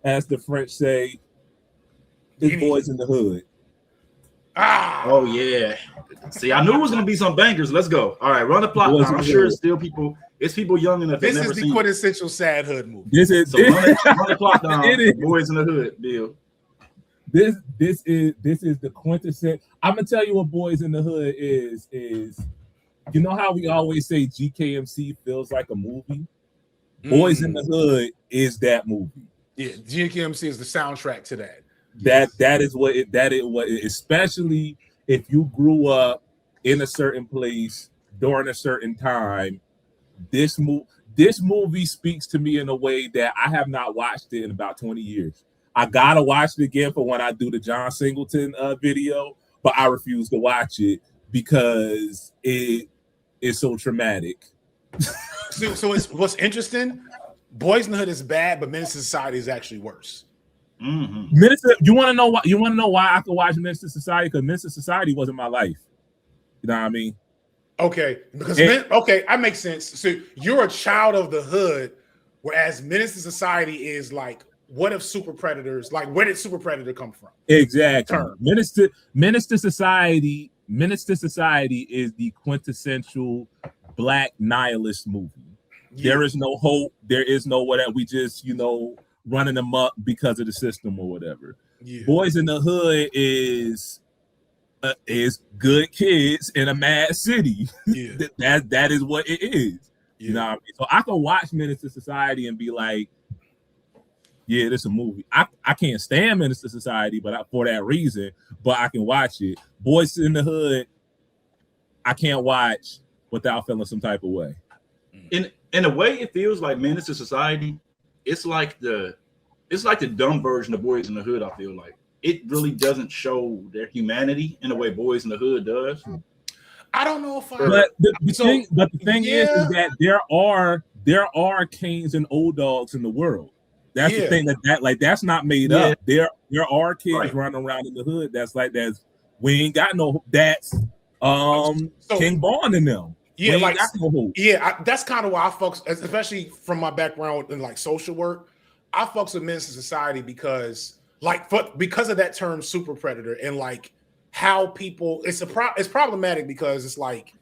as the French say, is boys in the hood. Oh yeah. See, I knew it was gonna be some bangers. Let's go. All right, run the plot down. I'm sure it's still people. It's people young enough. This is the quintessential sad hood movie. This is so run the plot down. Boys in the Hood deal. This is the quintessential. I'm gonna tell you what Boys in the Hood is. You know how we always say GKMC feels like a movie? Boys in the Hood is that movie. Yeah, GKMC is the soundtrack to that. That is what especially if you grew up in a certain place during a certain time. This movie speaks to me in a way that I have not watched it in about 20 years. I gotta watch it again for when I do the John Singleton video, but I refuse to watch it because it is so traumatic. So it's what's interesting. Boys in the Hood is bad, but Menace to Society is actually worse. Mm-hmm. Minister, you want to know why? You want to know why I could watch Menace to Society? Because Menace to Society wasn't my life. You know what I mean? Okay, because that makes sense. So you're a child of the hood, whereas Menace to Society is like, what if Super Predators? Like, where did Super Predator come from? Exactly. Menace to Society is the quintessential Black nihilist movie. Yeah. There is no hope. There is no whatever. We just running them up because of the system or whatever. Yeah. Boys in the Hood is good kids in a mad city. Yeah. that is what it is. Yeah. You know what I mean? So I can watch Menace to Society and be like, yeah, this is a movie. I can't stand Menace to Society, but for that reason, but I can watch it. Boys in the Hood, I can't watch without feeling some type of way. In a way, it feels like Menace to Society. It's like the dumb version of Boys in the Hood. I feel like it really doesn't show their humanity in the way Boys in the Hood does. I don't know if I. But the thing is that there are Canes and old dogs in the world. That's the thing that's not made up. There are kids running around in the hood. We ain't got no King Bond in them. Yeah, that's kind of why I fucks, especially from my background in like social work. I fucks with Menace to Society because of that term Super Predator and like how people it's problematic because it's like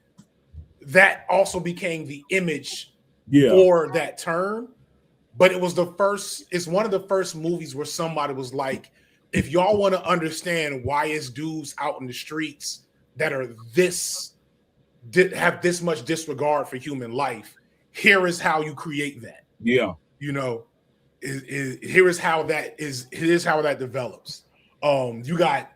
that also became the image for that term. But it's one of the first movies where somebody was like, if y'all want to understand why it's dudes out in the streets that are have this much disregard for human life, here is how you create that. Yeah. Here is how that develops. You got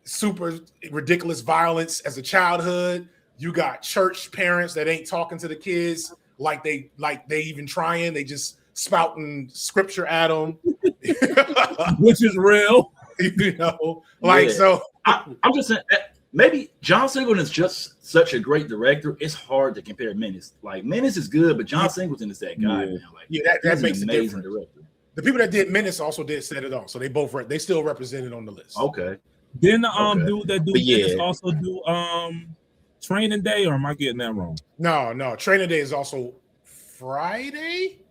super ridiculous violence as a childhood. You got church parents that ain't talking to the kids like they even trying. They just spouting scripture at them, which is real. So I'm just saying maybe John Singleton is just such a great director. It's hard to compare Menace. Like Menace is good, but John Singleton is that guy, man. Like that makes an amazing director. The people that did Menace also did Set It Off, so they still represented on the list. Okay. Then the dude that do Menace also do Training Day, or am I getting that wrong? No. Training Day is also Friday.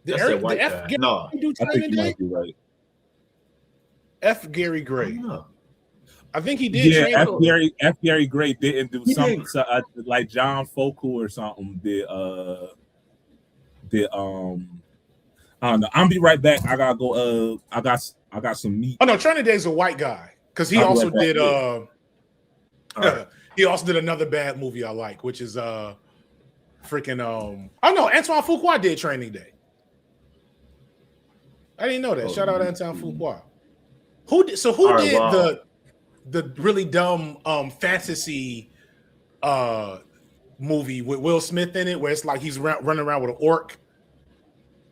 That's that white guy. No, I think you might be right. F. Gary Gray. I think he did. Yeah, F. Gary Gray didn't do something like John Focal or something. Did I don't know. I'll be right back. I gotta go. I got some meat. Oh no, Training Day is a white guy because he also did. He also did another bad movie I like, which is freaking Oh no, Antoine Fuqua did Training Day. I didn't know that. Shout out Antoine Fuqua. Who did the really dumb fantasy movie with Will Smith in it, where it's like he's running around with an orc?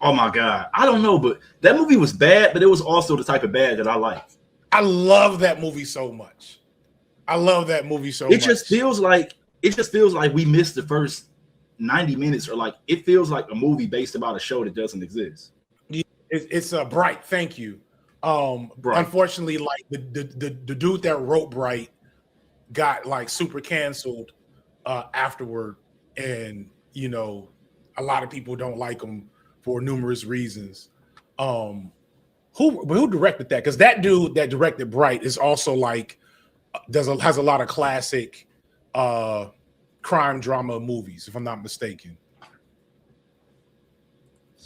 Oh my god, I don't know, but that movie was bad, but it was also the type of bad that I like. I love that movie so much. It just feels like we missed the first 90 minutes, or like it feels like a movie based about a show that doesn't exist. It's Bright. Thank you. Bright. Unfortunately, like the dude that wrote Bright got like super canceled afterward, and a lot of people don't like him for numerous reasons. Who directed that? Because that dude that directed Bright is also like has a lot of classic crime drama movies, if I'm not mistaken.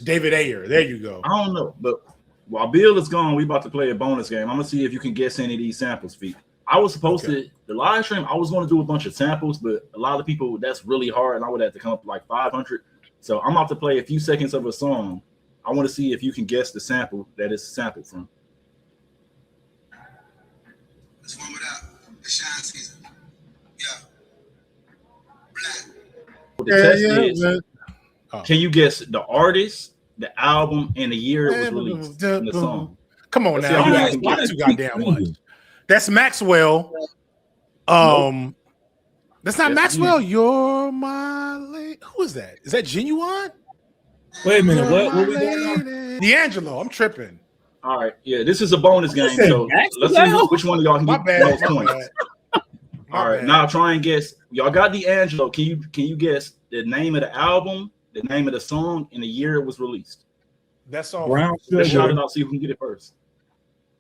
David Ayer. There you go. I don't know, but while Bill is gone, we about to play a bonus game. I'm gonna see if you can guess any of these samples, Feet. I was supposed to the live stream. I was going to do a bunch of samples, but a lot of people that's really hard, and I would have to come up with like 500. So I'm about to play a few seconds of a song. I want to see if you can guess the sample that it's sampled from. Let's warm it up. It's shine season. Yeah. Black. The test is, can you guess the artist, the album, and the year it was released in the song? Come on now. Why too goddamn much? That's Maxwell. That's not Maxwell. You're my lady. Who is that? Is that Genuine? Wait a minute. What we doing? D'Angelo. I'm tripping. All right. Yeah, this is a bonus game. So let's see which one of y'all can get most points. All right. Now try and guess. Y'all got D'Angelo. Can you guess the name of the album, the name of the song, and the year it was released? That's all. Brown Let's Sugar. shout it out. See who can get it first.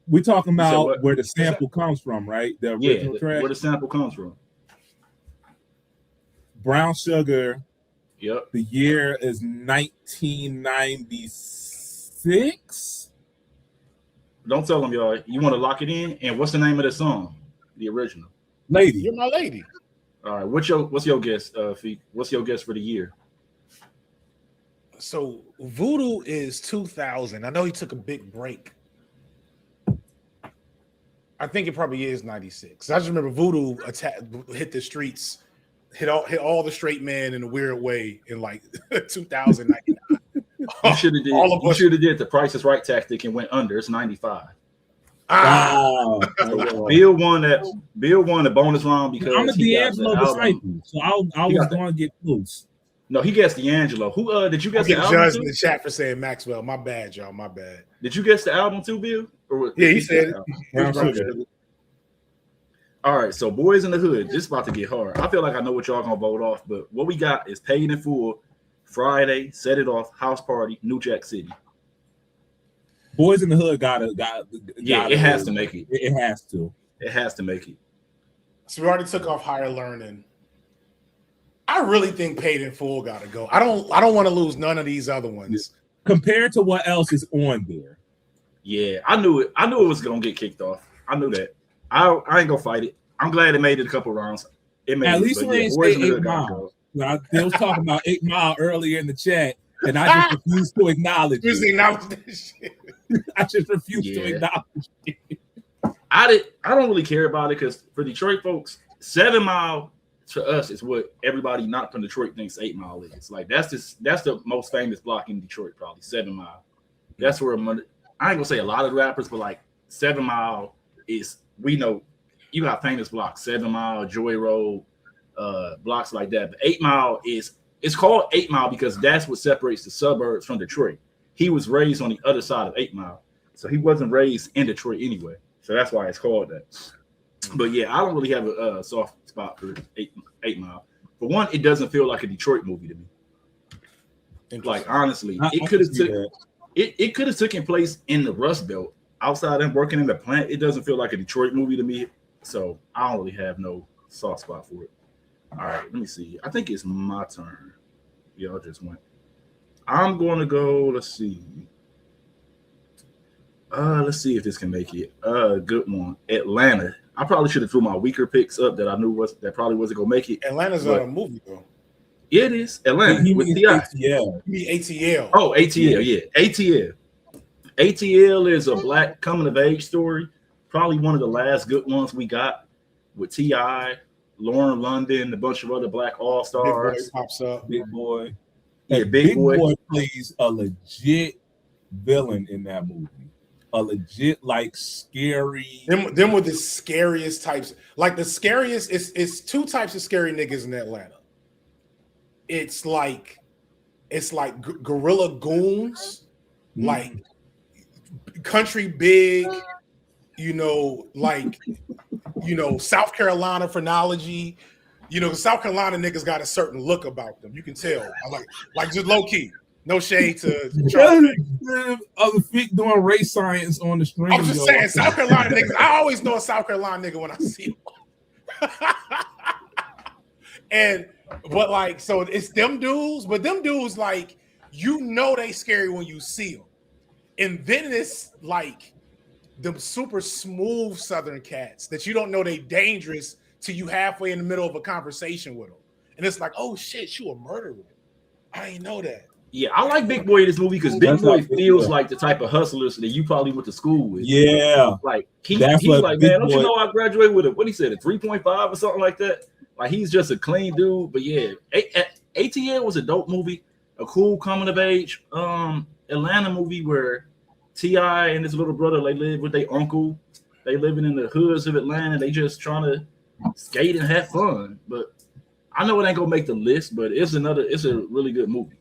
We talking about where the sample comes from, right? The original track. Where the sample comes from. Brown Sugar. Yep. The year is 1996. Don't tell them, y'all. You want to lock it in? And what's the name of the song? The original. Lady. You're my lady. All right. What's your guess, Feet? What's your guess for the year? So Voodoo is 2000. I know he took a big break. I think it probably is 96. I just remember Voodoo hit the streets, hit all the straight men in a weird way in like 2099. You should have did. You should have did the Price is Right tactic and went under. It's 95. So Bill won the bonus round because I'm a D'Angelo disciple, so I was going to get close. No, he guessed D'Angelo. Who did you guess the album? Judged in the chat for saying Maxwell. My bad, y'all. My bad. Did you guess the album too, Bill? Yeah, he said it. All right, so Boys in the Hood. This is about to get hard. I feel like I know what y'all gonna vote off, but what we got is Paid in Full, Friday, Set It Off, House Party, New Jack City. Boys in the Hood got it has to make it. It has to. It has to make it. So we already took off Higher Learning. I really think Paid in Full gotta go. I don't want to lose none of these other ones. Compared to what else is on there. Yeah, I knew it. I knew it was gonna get kicked off. I knew that. I ain't gonna fight it. I'm glad it made it a couple rounds. It made At least we ain't say 8 Mile. They was talking about 8 Mile earlier in the chat, and I just refused to acknowledge it. I just refused to acknowledge it. I don't really care about it because for Detroit folks, 7 Mile to us is what everybody not from Detroit thinks 8 Mile is. Like that's the most famous block in Detroit, probably 7 Mile. That's where I ain't gonna say a lot of rappers, but like 7 Mile is, we know you got famous blocks, 7 Mile, Joy Road, blocks like that. But 8 Mile it's called 8 Mile because that's what separates the suburbs from Detroit. He was raised on the other side of 8 Mile, so he wasn't raised in Detroit anyway. So that's why it's called that. But yeah, I don't really have a soft spot for 8 Mile. For one, it doesn't feel like a Detroit movie to me. Like honestly, it could have taken place in the Rust Belt. Outside of working in the plant, it doesn't feel like a Detroit movie to me. So I don't really have no soft spot for it. All right, let me see. I think it's my turn. Y'all just went. I'm going to go. Let's see. Let's see if this can make it. Good one. Atlanta. I probably should have threw my weaker picks up that I knew that probably wasn't gonna make it. Atlanta's not a movie though. Yeah, it is. Atlanta with T.I. You mean ATL? Oh, ATL. Yeah, ATL. ATL is a black coming of age story. Probably one of the last good ones we got with T.I., Lauren London, a bunch of other black all stars. Big Boy pops up. Big Boy. Yeah, Big Boy plays a legit villain in that movie. A legit, like, scary. Them were the scariest types. Like the scariest, it's two types of scary niggas in Atlanta. It's like guerrilla goons, like country big, South Carolina phrenology. South Carolina niggas got a certain look about them. You can tell. Like just low key. No shade to other feet doing race science on the stream. I'm just saying, South Carolina niggas. I always know a South Carolina nigga when I see them. But like, so it's them dudes, but them dudes, like, you know, they scary when you see them. And then it's like them super smooth Southern cats that you don't know they dangerous till you halfway in the middle of a conversation with them. And it's like, oh shit, you a murderer. I didn't know that. Yeah, I like Big Boy in this movie because Big Boy feels like the type of hustlers that you probably went to school with. Yeah. Like he's like, man, don't you know I graduated with what he said, a 3.5 or something like that? Like he's just a clean dude. But yeah, ATL was a dope movie, a cool coming of age Atlanta movie where T.I. and his little brother, they live with their uncle. They living in the hoods of Atlanta. They just trying to skate and have fun. But I know it ain't gonna make the list, but it's a really good movie.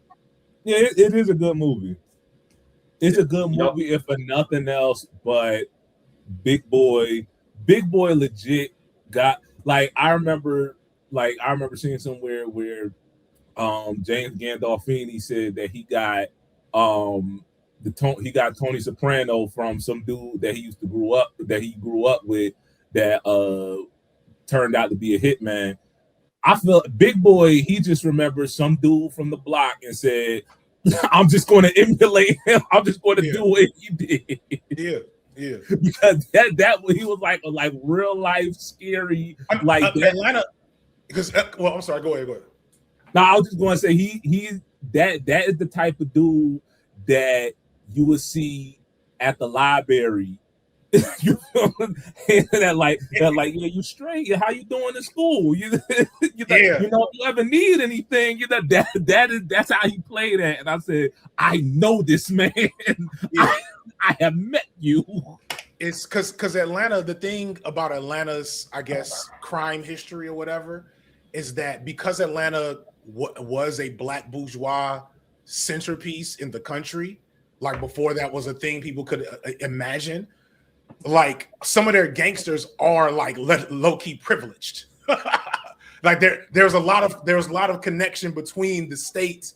Yeah, it is a good movie. It's a good movie, if for nothing else. But Big Boy legit got, like, I remember seeing somewhere where James Gandolfini said that he got Tony Soprano from some dude that he grew up with that turned out to be a hitman. I feel Big Boy, he just remembers some dude from the block and said, I'm just going to emulate him. I'm just going to do what he did. Yeah. Because that he was like real life scary. Atlanta, because I'm sorry, go ahead. No, I was just going to say that is the type of dude that you would see at the library. You know, that yeah, you straight. How you doing in school? You know, if you ever need anything, you know, that's how he played that. And I said, I know this man. Yeah. I have met you. It's because Atlanta, the thing about Atlanta's, I guess, crime history or whatever, is that because Atlanta was a black bourgeois centerpiece in the country, like before that was a thing people could imagine. Like some of their gangsters are like low-key privileged. Like there's a lot of connection between the state,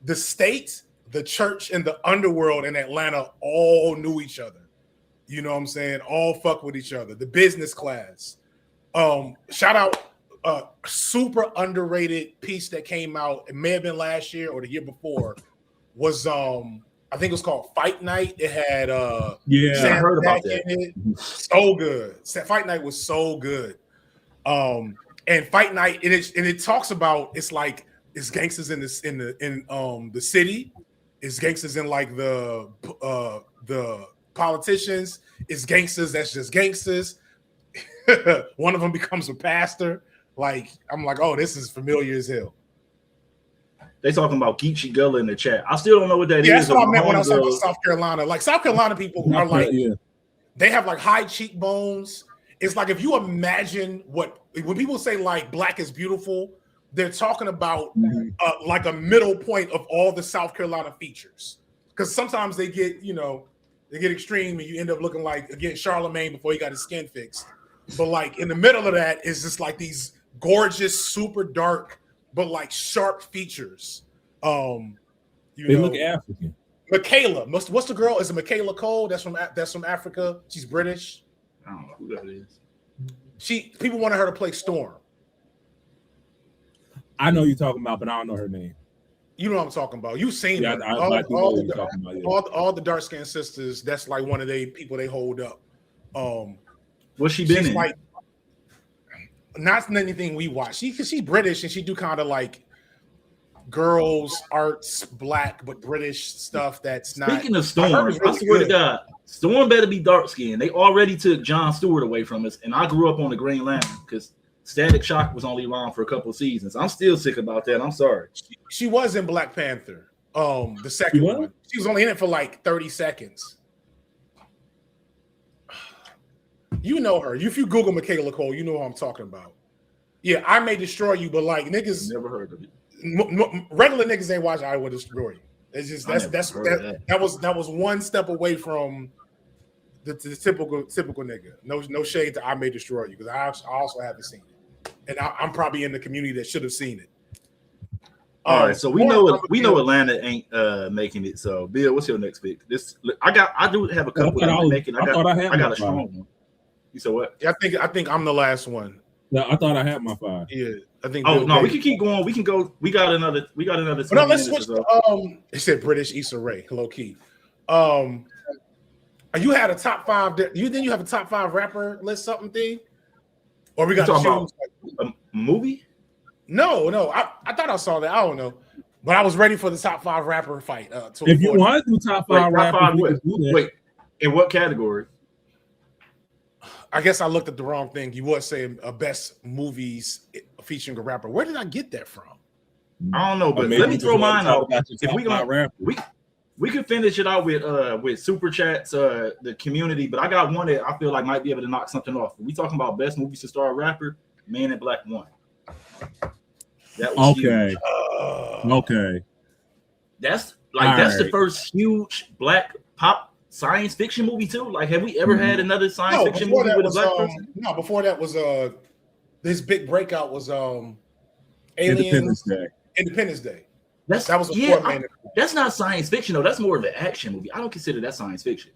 the church, and the underworld in Atlanta all knew each other. You know what I'm saying? All fuck with each other. The business class. Shout out super underrated piece that came out. It may have been last year or the year before. Was I think it was called Fight Night. It had I heard about that. In it. So good. Fight Night was so good. And Fight Night, it talks about, it's like it's gangsters in the city, it's gangsters in like the politicians, it's gangsters that's just gangsters. One of them becomes a pastor. Like I'm like, oh, this is familiar as hell. They talking about Geechee Gullah in the chat. I still don't know what that is. That's what I meant when I was talking about South Carolina. Like South Carolina people are like, they have like high cheekbones. It's like if you imagine when people say like black is beautiful, they're talking about like a middle point of all the South Carolina features. Because sometimes they get extreme and you end up looking like, again, Charlemagne before he got his skin fixed. But like in the middle of that is just like these gorgeous, super dark, but like sharp features. They look African. Michaela, what's the girl? Is it Michaela Cole? That's from Africa. She's British. I don't know who that is. People wanted her to play Storm. I know you're talking about, but I don't know her name. You know what I'm talking about. You've seen her. All the dark skinned sisters. That's like one of the people they hold up. What's she been in? Like, not anything we watch. She's British and she do kind of like girls arts, black but British stuff. That's not. Speaking of Storm, I swear to God, Storm better be dark skinned. They already took Jon Stewart away from us, and I grew up on the Green Lantern because Static Shock was only around for a couple of seasons. I'm still sick about that. I'm sorry. She was in Black Panther, the second one. She was only in it for like 30 seconds. You know her. If you Google Michaela Cole, you know what I'm talking about. Yeah, I May Destroy You, but like niggas never heard of it. Regular niggas ain't watching I Will Destroy You. It's just that was one step away from the typical nigga. No shade to I May Destroy You because I also haven't seen it, and I'm probably in the community that should have seen it. All right, so we know Atlanta ain't making it. So Bill, what's your next pick? I do have a couple that are making. I got a strong one. You said what? I think I'm the last one. I thought I had my 5. Yeah, I think. Oh Bill no, we Gates. can keep going. We can go. We got another. 20 No, let's minutes switch or so. to it said British Issa Rae, low key. You had a top 5. You have a top 5 rapper list something thing, or we got to talking choose about a movie? No, I thought I saw that. I don't know, but I was ready for the top 5 rapper fight. If you want to do top 5 rappers, we can do that. Wait, in what category? I guess I looked at the wrong thing. You was saying best movies featuring a rapper. Where did I get that from? I don't know, but let me throw mine out. If we can finish it out with super chats, the community, but I got one that I feel like might be able to knock something off. We talking about best movies to star a rapper, Man in Black 1. That was huge. Okay. That's the first huge black pop science fiction movie too. Like, have we ever had another science fiction movie with a black person? No, before that was this big breakout was Independence Day. Independence Day. That was before Man. That's not science fiction though. That's more of an action movie. I don't consider that science fiction.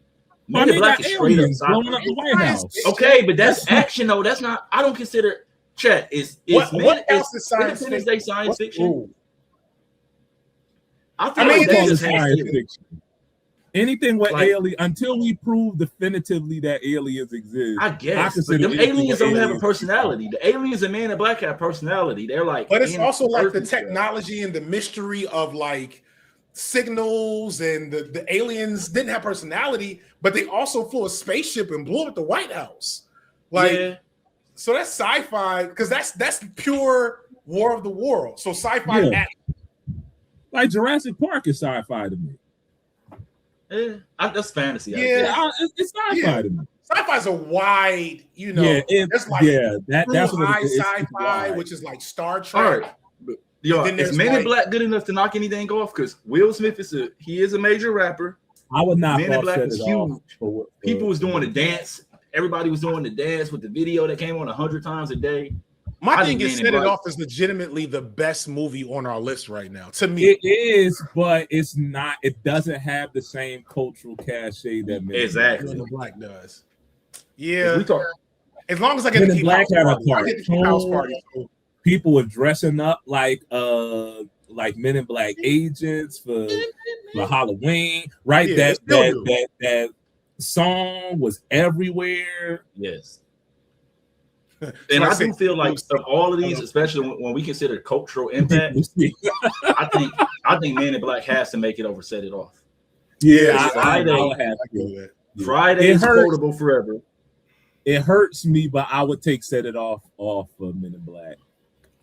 Man in Black is straight up blowing up the White House. Okay, but that's action though. That's not. I don't consider. Chat is what else is science Independence Day science fiction? Ooh. I mean, that's science fiction. Anything with alien, until we prove definitively that aliens exist. I guess. But them aliens don't have a personality. The aliens and Man in Black have personality. They're like, but it's also like the technology and the mystery of like signals, and the aliens didn't have personality, but they also flew a spaceship and blew up the White House. Like, so that's sci-fi, because that's pure War of the World. So sci-fi, like Jurassic Park is sci-fi to me. That's fantasy. It's sci-fi to me. Sci-fi is a wide, it's like that's what high sci-fi, which is like Star Trek. All right. Yo, is Men in Black good enough to knock anything off? Because Will Smith is a major rapper. I would not. Men in Black is huge. People was doing the dance. Everybody was doing the dance with the video that came on 100 times a day. My thing is, Set It Off is legitimately the best movie on our list right now. To me, it is, but it's not. It doesn't have the same cultural cachet that Men in Black does. Yeah, as long as I get Men to in keep Black had a house party. People were dressing up like Men in Black agents for Halloween, right? Yeah, that song was everywhere. Yes. And I do feel like of all of these, especially when we consider cultural impact, I think Man in Black has to make it over Set It Off. Yeah, Friday is quotable forever. It hurts me, but I would take Set It Off of Men in Black.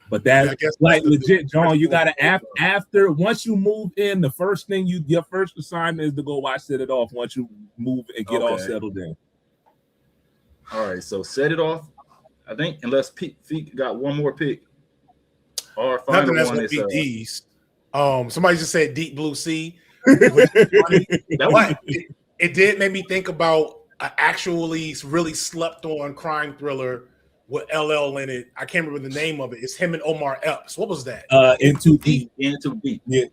But that's like legit, John. You gotta after once you move in, the first thing your first assignment is to go watch Set It Off. Once you move and get all settled in. All right, so Set It Off. I think unless Pete got one more pick, our final one is D's. Somebody just said Deep Blue Sea. It did make me think about an actually really slept on crime thriller with LL in it. I can't remember the name of it. It's him and Omar Epps. What was that? In Too Deep. In Too Deep. Yeah.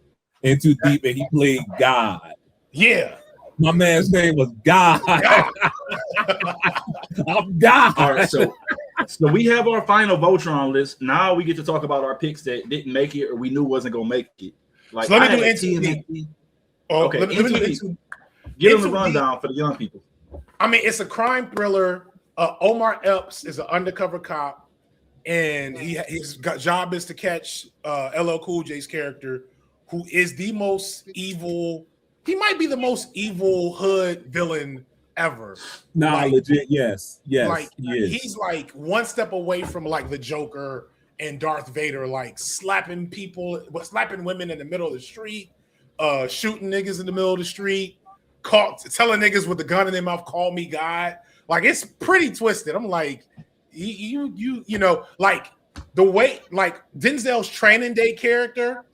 In Too Deep, and he played God. Yeah. My man's name was God. I'm God. All right, so we have our final Voltron list. Now we get to talk about our picks that didn't make it or we knew wasn't gonna make it. Like, so let me do NTD. Okay, NTD. Give them the rundown for the young people. I mean, it's a crime thriller. Omar Epps is an undercover cop, and his job is to catch LL Cool J's character, who is the most evil. He might be the most evil hood villain ever. Nah, legit, yes. Like he's like one step away from like the Joker and Darth Vader, like slapping women in the middle of the street, shooting niggas in the middle of the street, telling niggas with the gun in their mouth, "Call me God." Like, it's pretty twisted. I'm like, you know, like the way like Denzel's Training Day character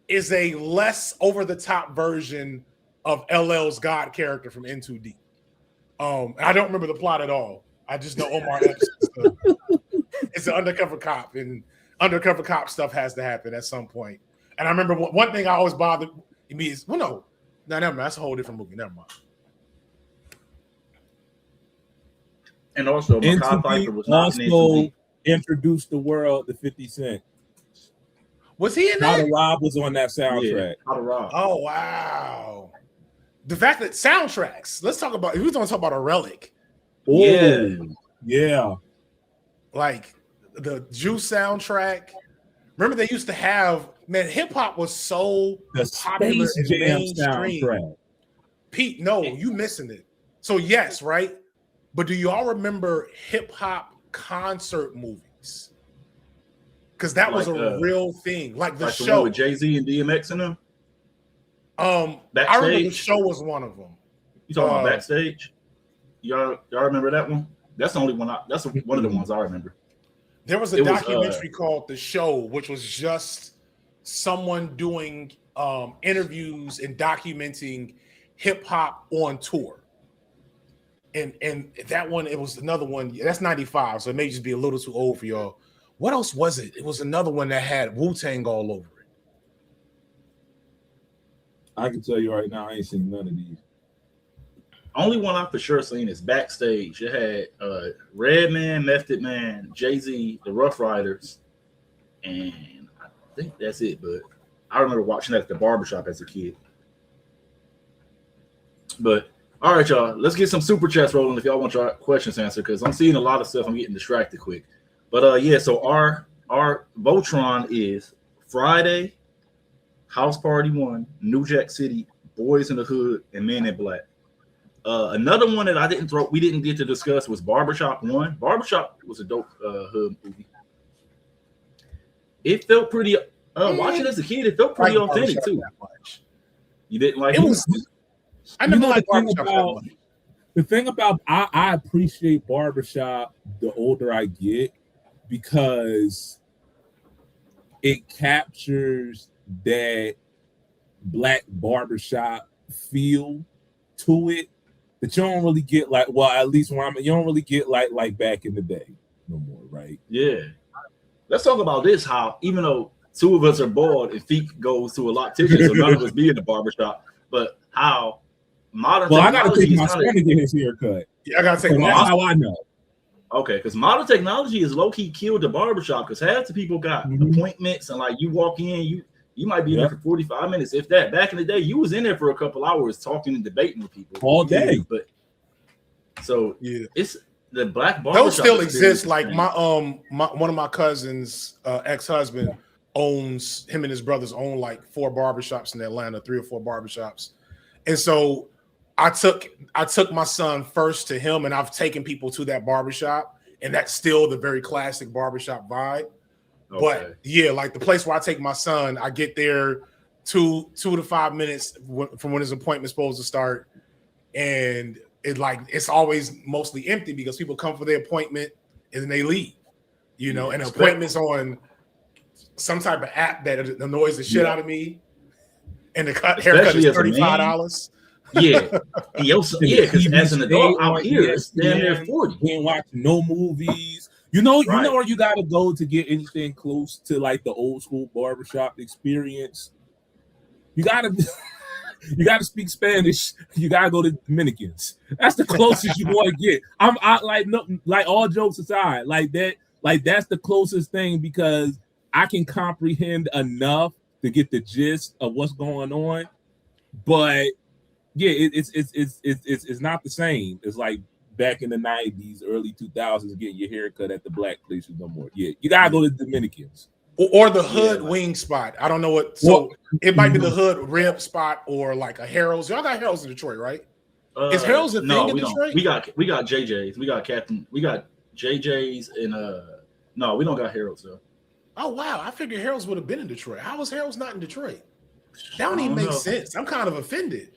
is a less over the top version of LL's God character from In Too Deep. I don't remember the plot at all. I just know Omar Epps is an undercover cop, and undercover cop stuff has to happen at some point. And I remember one thing I always bothered me is, no, never mind. That's a whole different movie. Never mind. And also, Makai Pfeiffer was not in introduced the world to 50 Cent. Was he in How that? to Rob was on that soundtrack. Yeah, How to Rob. Oh wow! The fact that soundtracks. Let's talk about. If we don't talk about a relic, Yeah. like the Juice soundtrack. Remember they used to have, man, hip hop was so The popular Space and Jam mainstream. soundtrack. Pete, no, you missing it. So yes, right? But do you all remember hip hop concert movies? Because that was a real thing. Like the one show with Jay-Z and DMX in them. I Backstage? remember the show was one of them. You talking about Backstage? Y'all remember that one? That's the only one. That's one of the ones I remember. There was a documentary called The Show, which was just someone doing interviews and documenting hip hop on tour. And that one, it was another one. That's 95, so it may just be a little too old for y'all. What else was it? It was another one that had Wu-Tang all over it. I can tell you right now, I ain't seen none of these. Only one I for sure seen is Backstage. It had Redman, Method Man, Jay-Z, the Rough Riders, and I think that's it. But I remember watching that at the barbershop as a kid. But all right, y'all, let's get some super chats rolling if y'all want your questions answered, because I'm seeing a lot of stuff. I'm getting distracted quick. But yeah, so our Voltron is Friday, House Party 1, New Jack City, Boys in the Hood, and Men in Black. Another one that we didn't get to discuss was Barbershop 1. Barbershop was a dope hood movie. It felt pretty watching as a kid, it felt pretty authentic too. You didn't like it? I never liked Barbershop that much. The thing about I appreciate Barbershop the older I get, because it captures that black barbershop feel to it that you don't really get, like, well, at least when you don't really get like back in the day no more, right? Yeah. Let's talk about this, how even though two of us are bald and Feek goes to a loctician, so none of us be in the barbershop, but how modern I gotta technology take my son to get his hair cut. Yeah, I gotta take that's how I know. Okay, because modern technology is low-key killed the barbershop, because half the people got appointments, and like you walk in, you might be in there for 45 minutes, if that. Back in the day, you was in there for a couple hours talking and debating with people all day. But so it's the black barbershop. Those still exist. Like my one of my cousins' ex-husband owns, him and his brothers own like 4 barbershops in Atlanta, 3 or 4 barbershops. And so I took my son first to him, and I've taken people to that barbershop, and that's still the very classic barbershop vibe. Okay. But yeah, like the place where I take my son, I get there 2 to 5 minutes from when his appointment's supposed to start, and it's always mostly empty because people come for their appointment and then they leave, and the appointment's on some type of app that annoys the shit out of me, and the haircut is $35. Because as an adult out here, it's damn near 40. We ain't watching no movies. You know where you gotta go to get anything close to like the old school barbershop experience. You gotta speak Spanish. You gotta go to Dominicans. That's the closest you want to get. Like all jokes aside, like that's the closest thing, because I can comprehend enough to get the gist of what's going on, but yeah, it's not the same. It's like back in the 90s, early 2000s, getting your hair cut at the black places no more. Yeah, you gotta go to Dominicans. Or the hood wing spot. I don't know what. So it might be the hood rib spot, or like a Harold's. Y'all got Harold's in Detroit, right? Is Harold's a thing in Detroit? We got JJ's. We got JJ's, and no, we don't got Harold's though. Oh wow, I figured Harold's would have been in Detroit. How was Harold's not in Detroit? That don't even make sense. I'm kind of offended.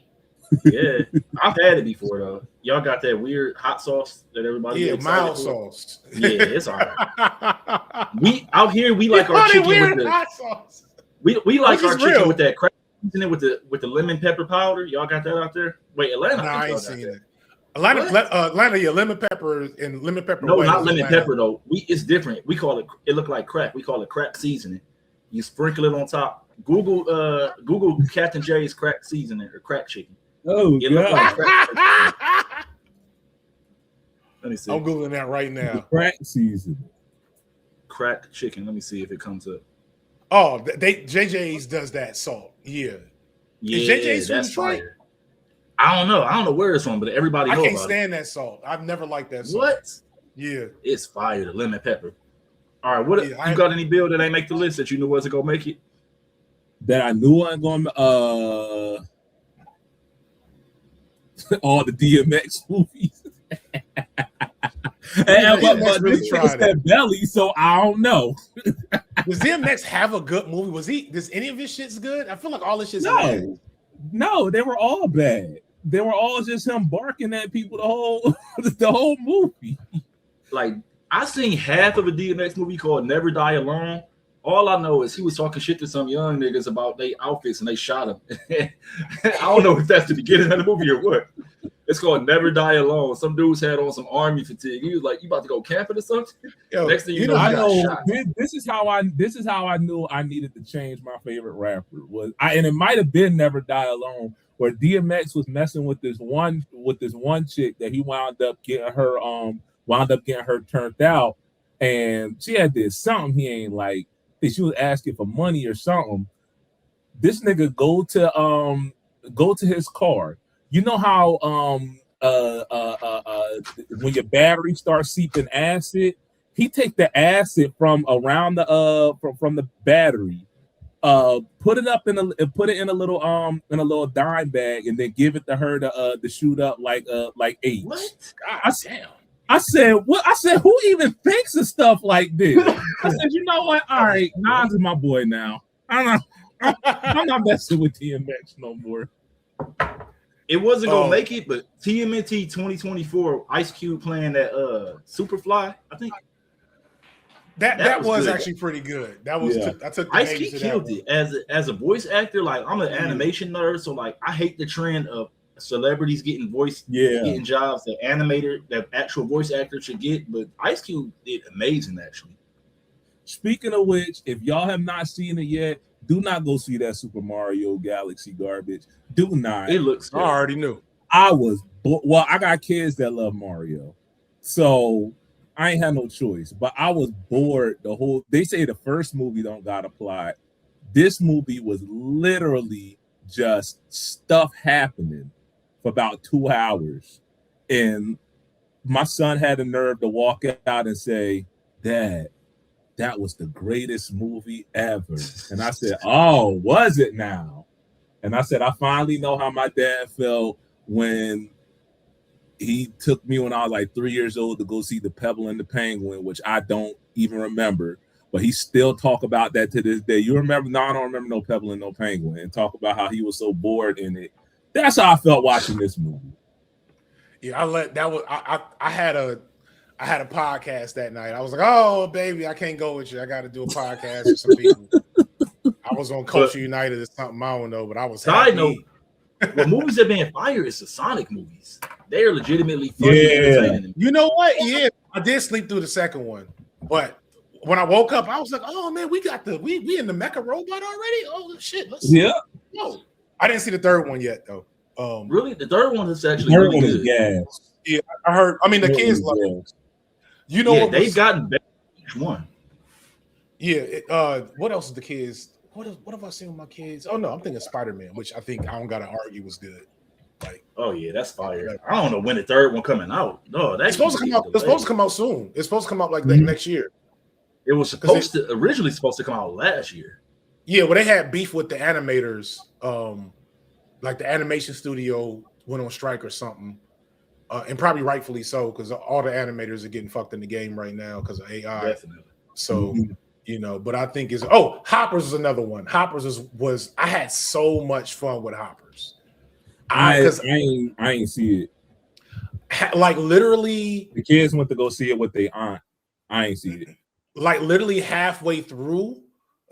Yeah, I've had it before though. Y'all got that weird hot sauce that everybody gets mild sauce. Yeah, it's all right. We out here like our chicken with the hot sauce. We like our chicken with that crack seasoning with the lemon pepper powder. Y'all got that out there? Wait, Atlanta. No, I ain't seen it. Atlanta, yeah, lemon pepper and lemon pepper. No, not lemon pepper though. It's different. We call it. It look like crack. We call it crack seasoning. You sprinkle it on top. Google Captain J's crack seasoning or crack chicken. Oh, yeah. Let me see. I'm Googling that right now. Crack season. cracked chicken. Let me see if it comes up. Oh, JJ's does that salt. Yeah. Is JJ's from that's Detroit? fire. I don't know where it's from, but everybody I knows can't about stand that salt. I've never liked that it. salt. What? Yeah. It's fire, the lemon pepper. All right, what you got any bill that ain't make the list that you knew wasn't gonna make it? That I knew I wasn't going all the DMX movies. But really this tried that belly, so I don't know. Does DMX have a good movie? Does any of his shit's good? I feel like all his shit's No. No, they were all bad. They were all just him barking at people the whole movie. Like, I seen half of a DMX movie called Never Die Alone. All I know is he was talking shit to some young niggas about their outfits and they shot him. I don't know if that's the beginning of the movie or what. It's called Never Die Alone. Some dudes had on some army fatigue. He was like, "You about to go camping or something?" Yo, next thing you know, I know shot. This is how I knew I needed to change my favorite rapper and it might have been Never Die Alone, where DMX was messing with this one chick that he wound up getting her turned out, and she had this something he ain't like. She was asking for money or something. This nigga go to his car. You know how when your battery starts seeping acid, he take the acid from around the from the battery, put it in a little dime bag, and then give it to her to shoot up like H. What? God damn. I said, what? I said, who even thinks of stuff like this? I said, you know what? All right, Nas is my boy now. I'm not messing with DMX no more. It wasn't gonna make it, but TMNT 2024, Ice Cube playing that Superfly, I think. That was actually pretty good. That was I took the Ice Cube killed it as a voice actor. Like, I'm an animation nerd, so like I hate the trend of celebrities getting getting jobs that actual voice actors should get, but Ice Cube did amazing actually. Speaking of which, if y'all have not seen it yet, do not go see that Super Mario Galaxy garbage. Do not. It looks good. I already knew. I got kids that love Mario, so I ain't had no choice. But I was bored they say the first movie don't got a plot. This movie was literally just stuff happening for about 2 hours, and my son had the nerve to walk out and say, "Dad, that was the greatest movie ever." And I said, "Oh, was it now?" And I said, "I finally know how my dad felt when he took me when I was like 3 years old to go see The Pebble and the Penguin," which I don't even remember, but he still talk about that to this day. You remember? No, I don't remember no Pebble and no Penguin. And talk about how he was so bored in it. That's how I felt watching this movie. Yeah, I had a podcast that night. I was like, "Oh, baby, I can't go with you. I got to do a podcast with some people." I was on Culture United or something. I don't know, but I was side note. Well, movies that been fire is the Sonic movies. They are legitimately funny. Yeah. You know what? Yeah, I did sleep through the second one, but when I woke up, I was like, "Oh man, we in the Mecha Robot already? Oh shit, let's go." I didn't see the third one yet though. Really, the third one is actually really good. Yeah, I heard. I mean, the kids love it. You know, they've gotten better each one. Yeah. What else is the kids? What have I seen with my kids? Oh no, I'm thinking Spider-Man, which I think I don't gotta argue was good. Like, oh yeah, that's fire. I don't know when the third one coming out. No, that's supposed to come out. It's supposed to come out soon. It's supposed to come out like next year. It was originally supposed to come out last year. Yeah, well, they had beef with the animators. Like the animation studio went on strike or something, and probably rightfully so, because all the animators are getting fucked in the game right now because of AI. Definitely. So you know, but I think Hoppers is another one. Hoppers was I had so much fun with Hoppers. I ain't see it. Like literally, the kids went to go see it with their aunt. I ain't see it. Like literally halfway through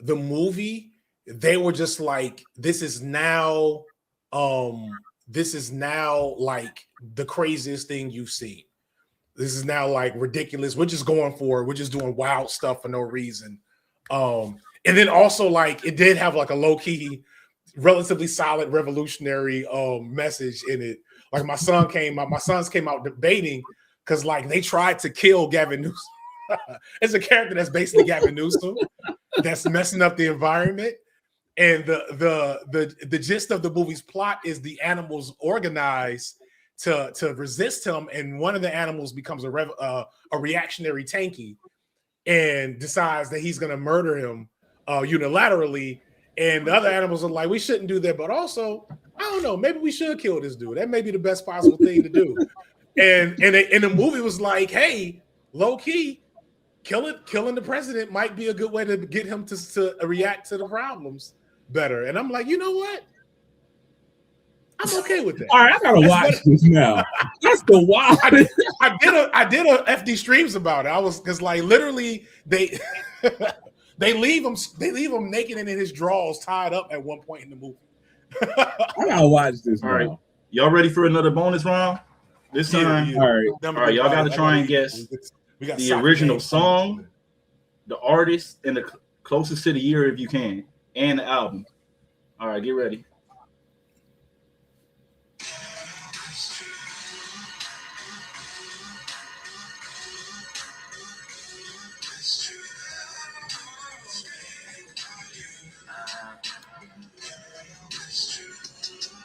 the movie, they were just like, "This is now like the craziest thing you've seen. This is now like ridiculous. We're just going for it. We're just doing wild stuff for no reason." And then also like it did have like a low-key, relatively solid revolutionary message in it. Like my sons came out debating because like they tried to kill Gavin Newsom. It's a character that's basically Gavin Newsom, that's messing up the environment. And the gist of the movie's plot is the animals organize to resist him, and one of the animals becomes a reactionary tanky and decides that he's going to murder him unilaterally. And the other animals are like, we shouldn't do that, but also, I don't know, maybe we should kill this dude. That may be the best possible thing to do. And the movie was like, hey, low key, killing the president might be a good way to get him to react to the problems better. And I'm like, you know what? I'm okay with that. All right, I gotta watch this now. That's the wild. I did a FD streams about it. I was because like literally they leave him naked and in his drawers tied up at one point in the movie. I gotta watch this. All right, y'all ready for another bonus round? This time, all right. Y'all gotta try and guess the original song, the artist, and the closest to the year if you can, and the album. All right, get ready.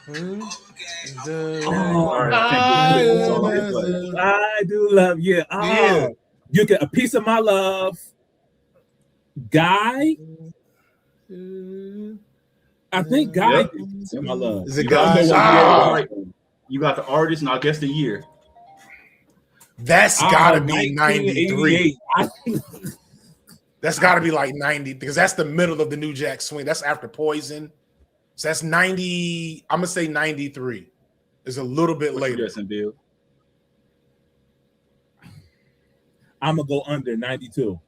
I do love you. Yeah. You get a piece of my love. Guy. I think Guy gets a piece of my love. Is it Guy? You got the artist, and I guess the year. That's gotta be 93. That's gotta be like 90 because that's the middle of the New Jack Swing. That's after Poison. So that's 90. I'm gonna say 93. It's a little bit later. Guessing, Bill? I'm gonna go under 92.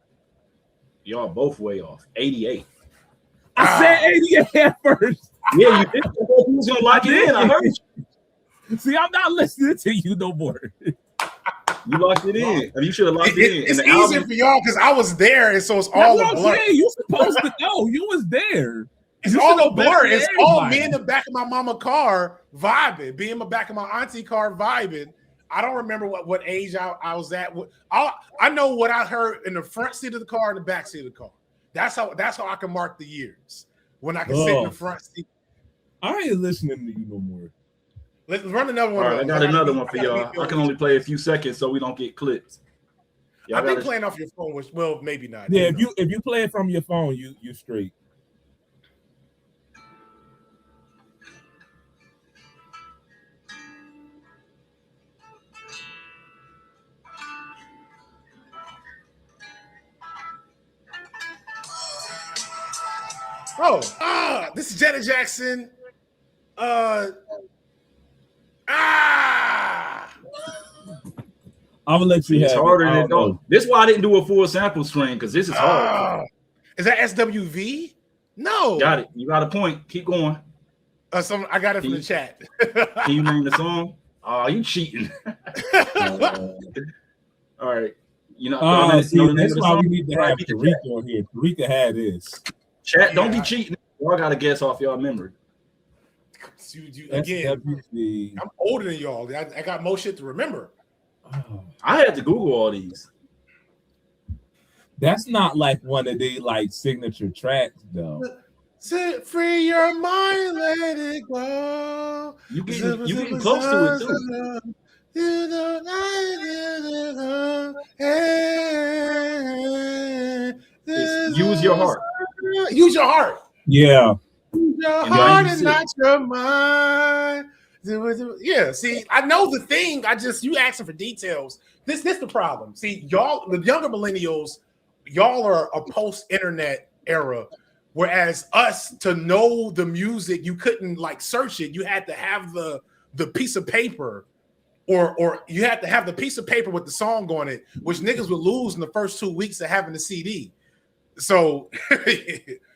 Y'all both way off. 88. I said 88 at first. Yeah, you did. You was gonna lock it in. I heard you. See, I'm not listening to you no more. You locked it in. You should have locked it in. It's easier for y'all because I was there, and so it's all a blur. You supposed to know. You was there. It's all a blur. It's all me in the back of my mama car vibing, being in the back of my auntie car vibing. I don't remember what age I was at. I know what I heard in the front seat of the car and the back seat of the car. That's how I can mark the years when I can sit in the front seat. I ain't listening to you no more. Let's run another one. All right, I got another one for y'all. I can only play a few seconds so we don't get clips. I think playing off your phone was maybe not. Yeah, if you play it from your phone, you straight. This is Janet Jackson. I'm gonna let you have. It's harder than those. This is why I didn't do a full sample string because this is hard. Is that SWV? No. Got it. You got a point. Keep going. I got it from the chat. Can you name the song? Oh, you cheating. All right. You know, that's why we need to have Tariq on here. Tariq had this. Chat, don't be cheating. Y'all got to guess off y'all memory. Again, I'm older than y'all. I got more shit to remember. I had to Google all these. That's not like one of the like signature tracks, though. Set free your mind, let it go. You getting close to it too. Use your heart. Use your heart. Yeah. Use your heart and not your mind. Yeah, see, I know the thing. You asking for details. This the problem. See, y'all, the younger millennials, y'all are a post-internet era. Whereas us, to know the music, you couldn't like search it. You had to have the piece of paper, or you had to have the piece of paper with the song on it, which niggas would lose in the first 2 weeks of having the CD. So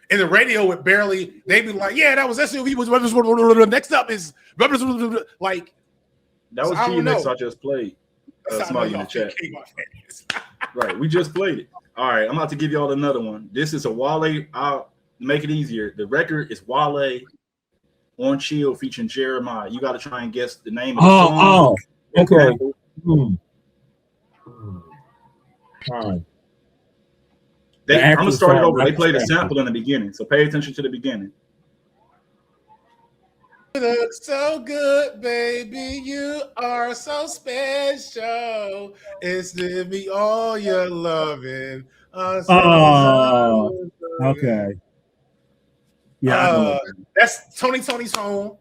in the radio, it barely, they'd be like, yeah, that was SUV. Next up is like that was GMX I just played. Smiley in the chat. Right, we just played it. All right, I'm about to give y'all another one. This is a Wale. I'll make it easier. The record is Wale on Chill featuring Jeremiah. You got to try and guess the name of the song. Okay. All right. I'm gonna start it over. They Right, played a sample. sample in the beginning, so pay attention to the beginning. You look so good, baby. You are so special. It's to be all your loving. Oh, okay. Yeah, I know. That's Tony's home.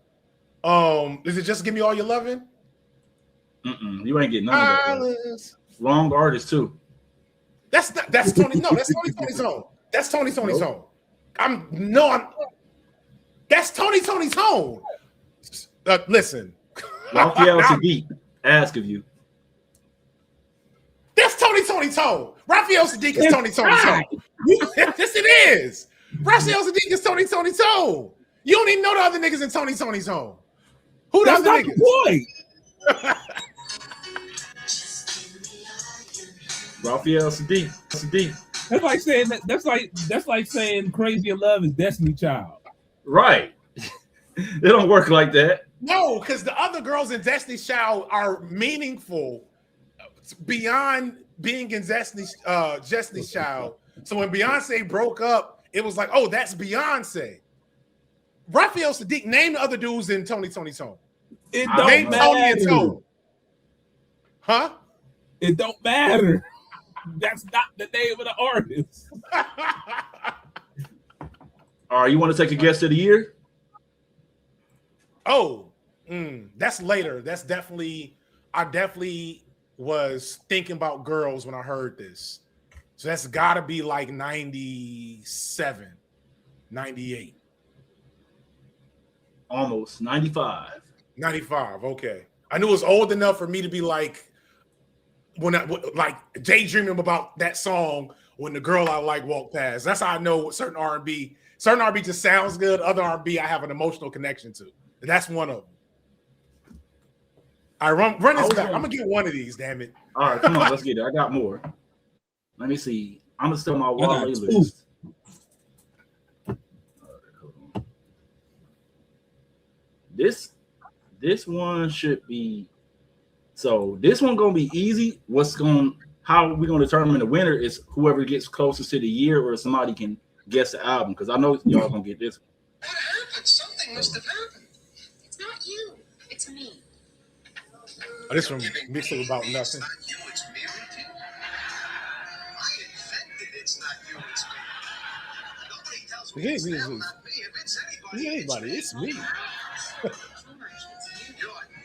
Is it just give me all your loving? You ain't getting none of that. Bro. Wrong artist too. That's Tony. No, that's Tony's home. That's Tony's home. That's Tony's home. Listen, Raphael Sadiq, ask of you. That's Tony's home. Raphael Sadiq is Tony's home. Yes, it is. Raphael Sadiq is Tony's home. You don't even know the other niggas in Tony's home. Who the That's other not niggas? the point. Raphael Sadiq. That's like saying that's like saying Crazy in Love is Destiny Child. Right. It don't work like that. No, because the other girls in Destiny's Child are meaningful beyond being in Destiny's Child. So when Beyonce broke up, it was like, oh, that's Beyonce. Raphael Sadiq, name the other dudes in Tony's home. It don't Name matter. Tony and Tone. Huh? It don't matter. That's not the name of the artist. All right, you want to take a guess of the year? That's later. That's definitely, I definitely was thinking about girls when I heard this. So that's got to be like 97, 98. Almost 95. 95, okay. I knew it was old enough for me to be like, like daydreaming about that song when the girl I like walked past. That's how I know certain R&B just sounds good. Other R&B I have an emotional connection to. That's one of them. All right, run this back. I'm gonna get one of these, damn it. All right, come on, let's get it. I got more. Let me see. I'm gonna still my Wale list. This one should be. So this one gonna be easy. How we gonna determine the winner is whoever gets closest to the year, or somebody can guess the album. Because I know y'all gonna get this. What happened? Something must have happened. It's not you. It's me. Oh, this one mixed up about nothing. It's not you, it's me, Ricky. I invented it's not you, it's me. Nobody tells me it's them, not me. If it's anybody, It's me. You're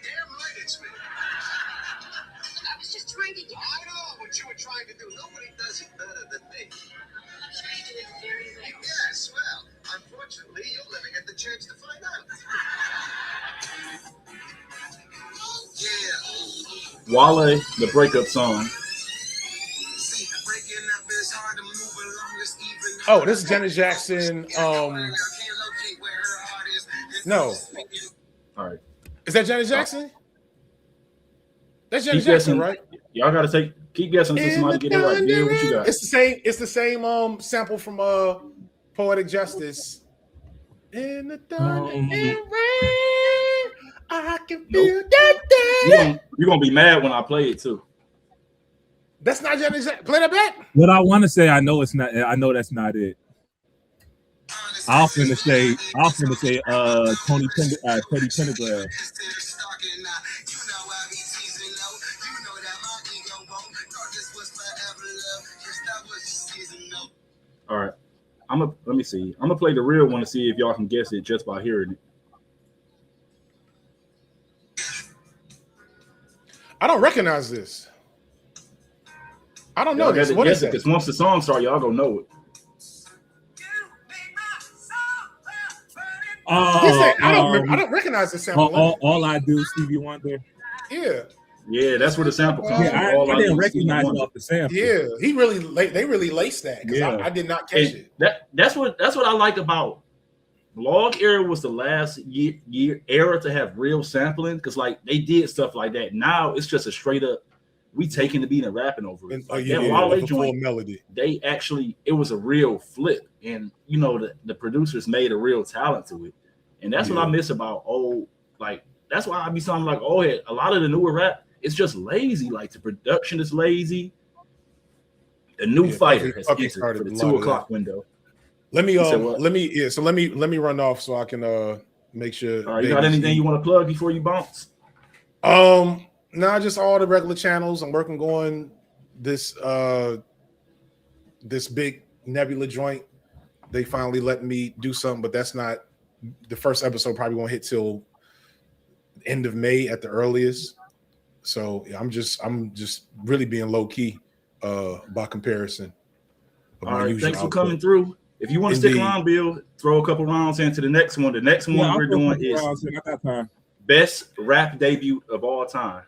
damn right it's me. I was just trying to get. I know what you were trying to do. Nobody does it better than me. I'm trying to do it very well. Yes, well, unfortunately, you'll never get the chance to find out. Yeah. Wale, the breakup song. See, breaking up is hard to move along. It's even. Oh, this is Janet Jackson. No. All right. Is that Janet Jackson? That's Janet Keep Jackson, guessing. right? Y'all gotta keep guessing until somebody get it right. Bill, what you got? It's the same sample from Poetic Justice. In the thunder and rain, I can feel that. You're gonna be mad when I play it too. That's not Janet Jackson. Play that back. What I want to say, I know it's not. I know that's not it. I'll finna say Teddy Pendergrass. All right. Let me see. I'm gonna play the real one to see if y'all can guess it just by hearing it. I don't recognize this. I don't know this. What is it? Because once the song starts, y'all gonna know it. I don't recognize this sample. All I do, Stevie Wonder. Yeah, that's where the sample comes from. I didn't recognize it off the sample. Yeah, they really laced that because I did not catch it. That's what I like about Blog Era was the last year era to have real sampling because like they did stuff like that. Now it's just a straight up we taking the beat and rapping over it. Wale joint, melody. They actually it was a real flip, and you know the producers made a real talent to it, and that's what I miss about old like. That's why I be sounding like a lot of the newer rap. It's just lazy. Like the production is lazy. The new Yeah, fighter has Puffy entered started for the a lot 2 of that. o'clock window. Let me You said what? let me run off so I can make sure. All right, you got anything you want to plug before you bounce? No, just all the regular channels. I'm working on this this big Nebula joint. They finally let me do something, but that's not the first episode. Probably won't hit till end of May at the earliest. So yeah, I'm just really being low key by comparison. Of All my right, usual thanks for output. coming through. If you want to stick Indeed. around, Bill, throw a couple rounds into the next one. The next one I'll we're throw a doing couple is rounds in. I got time. best rap debut of all time.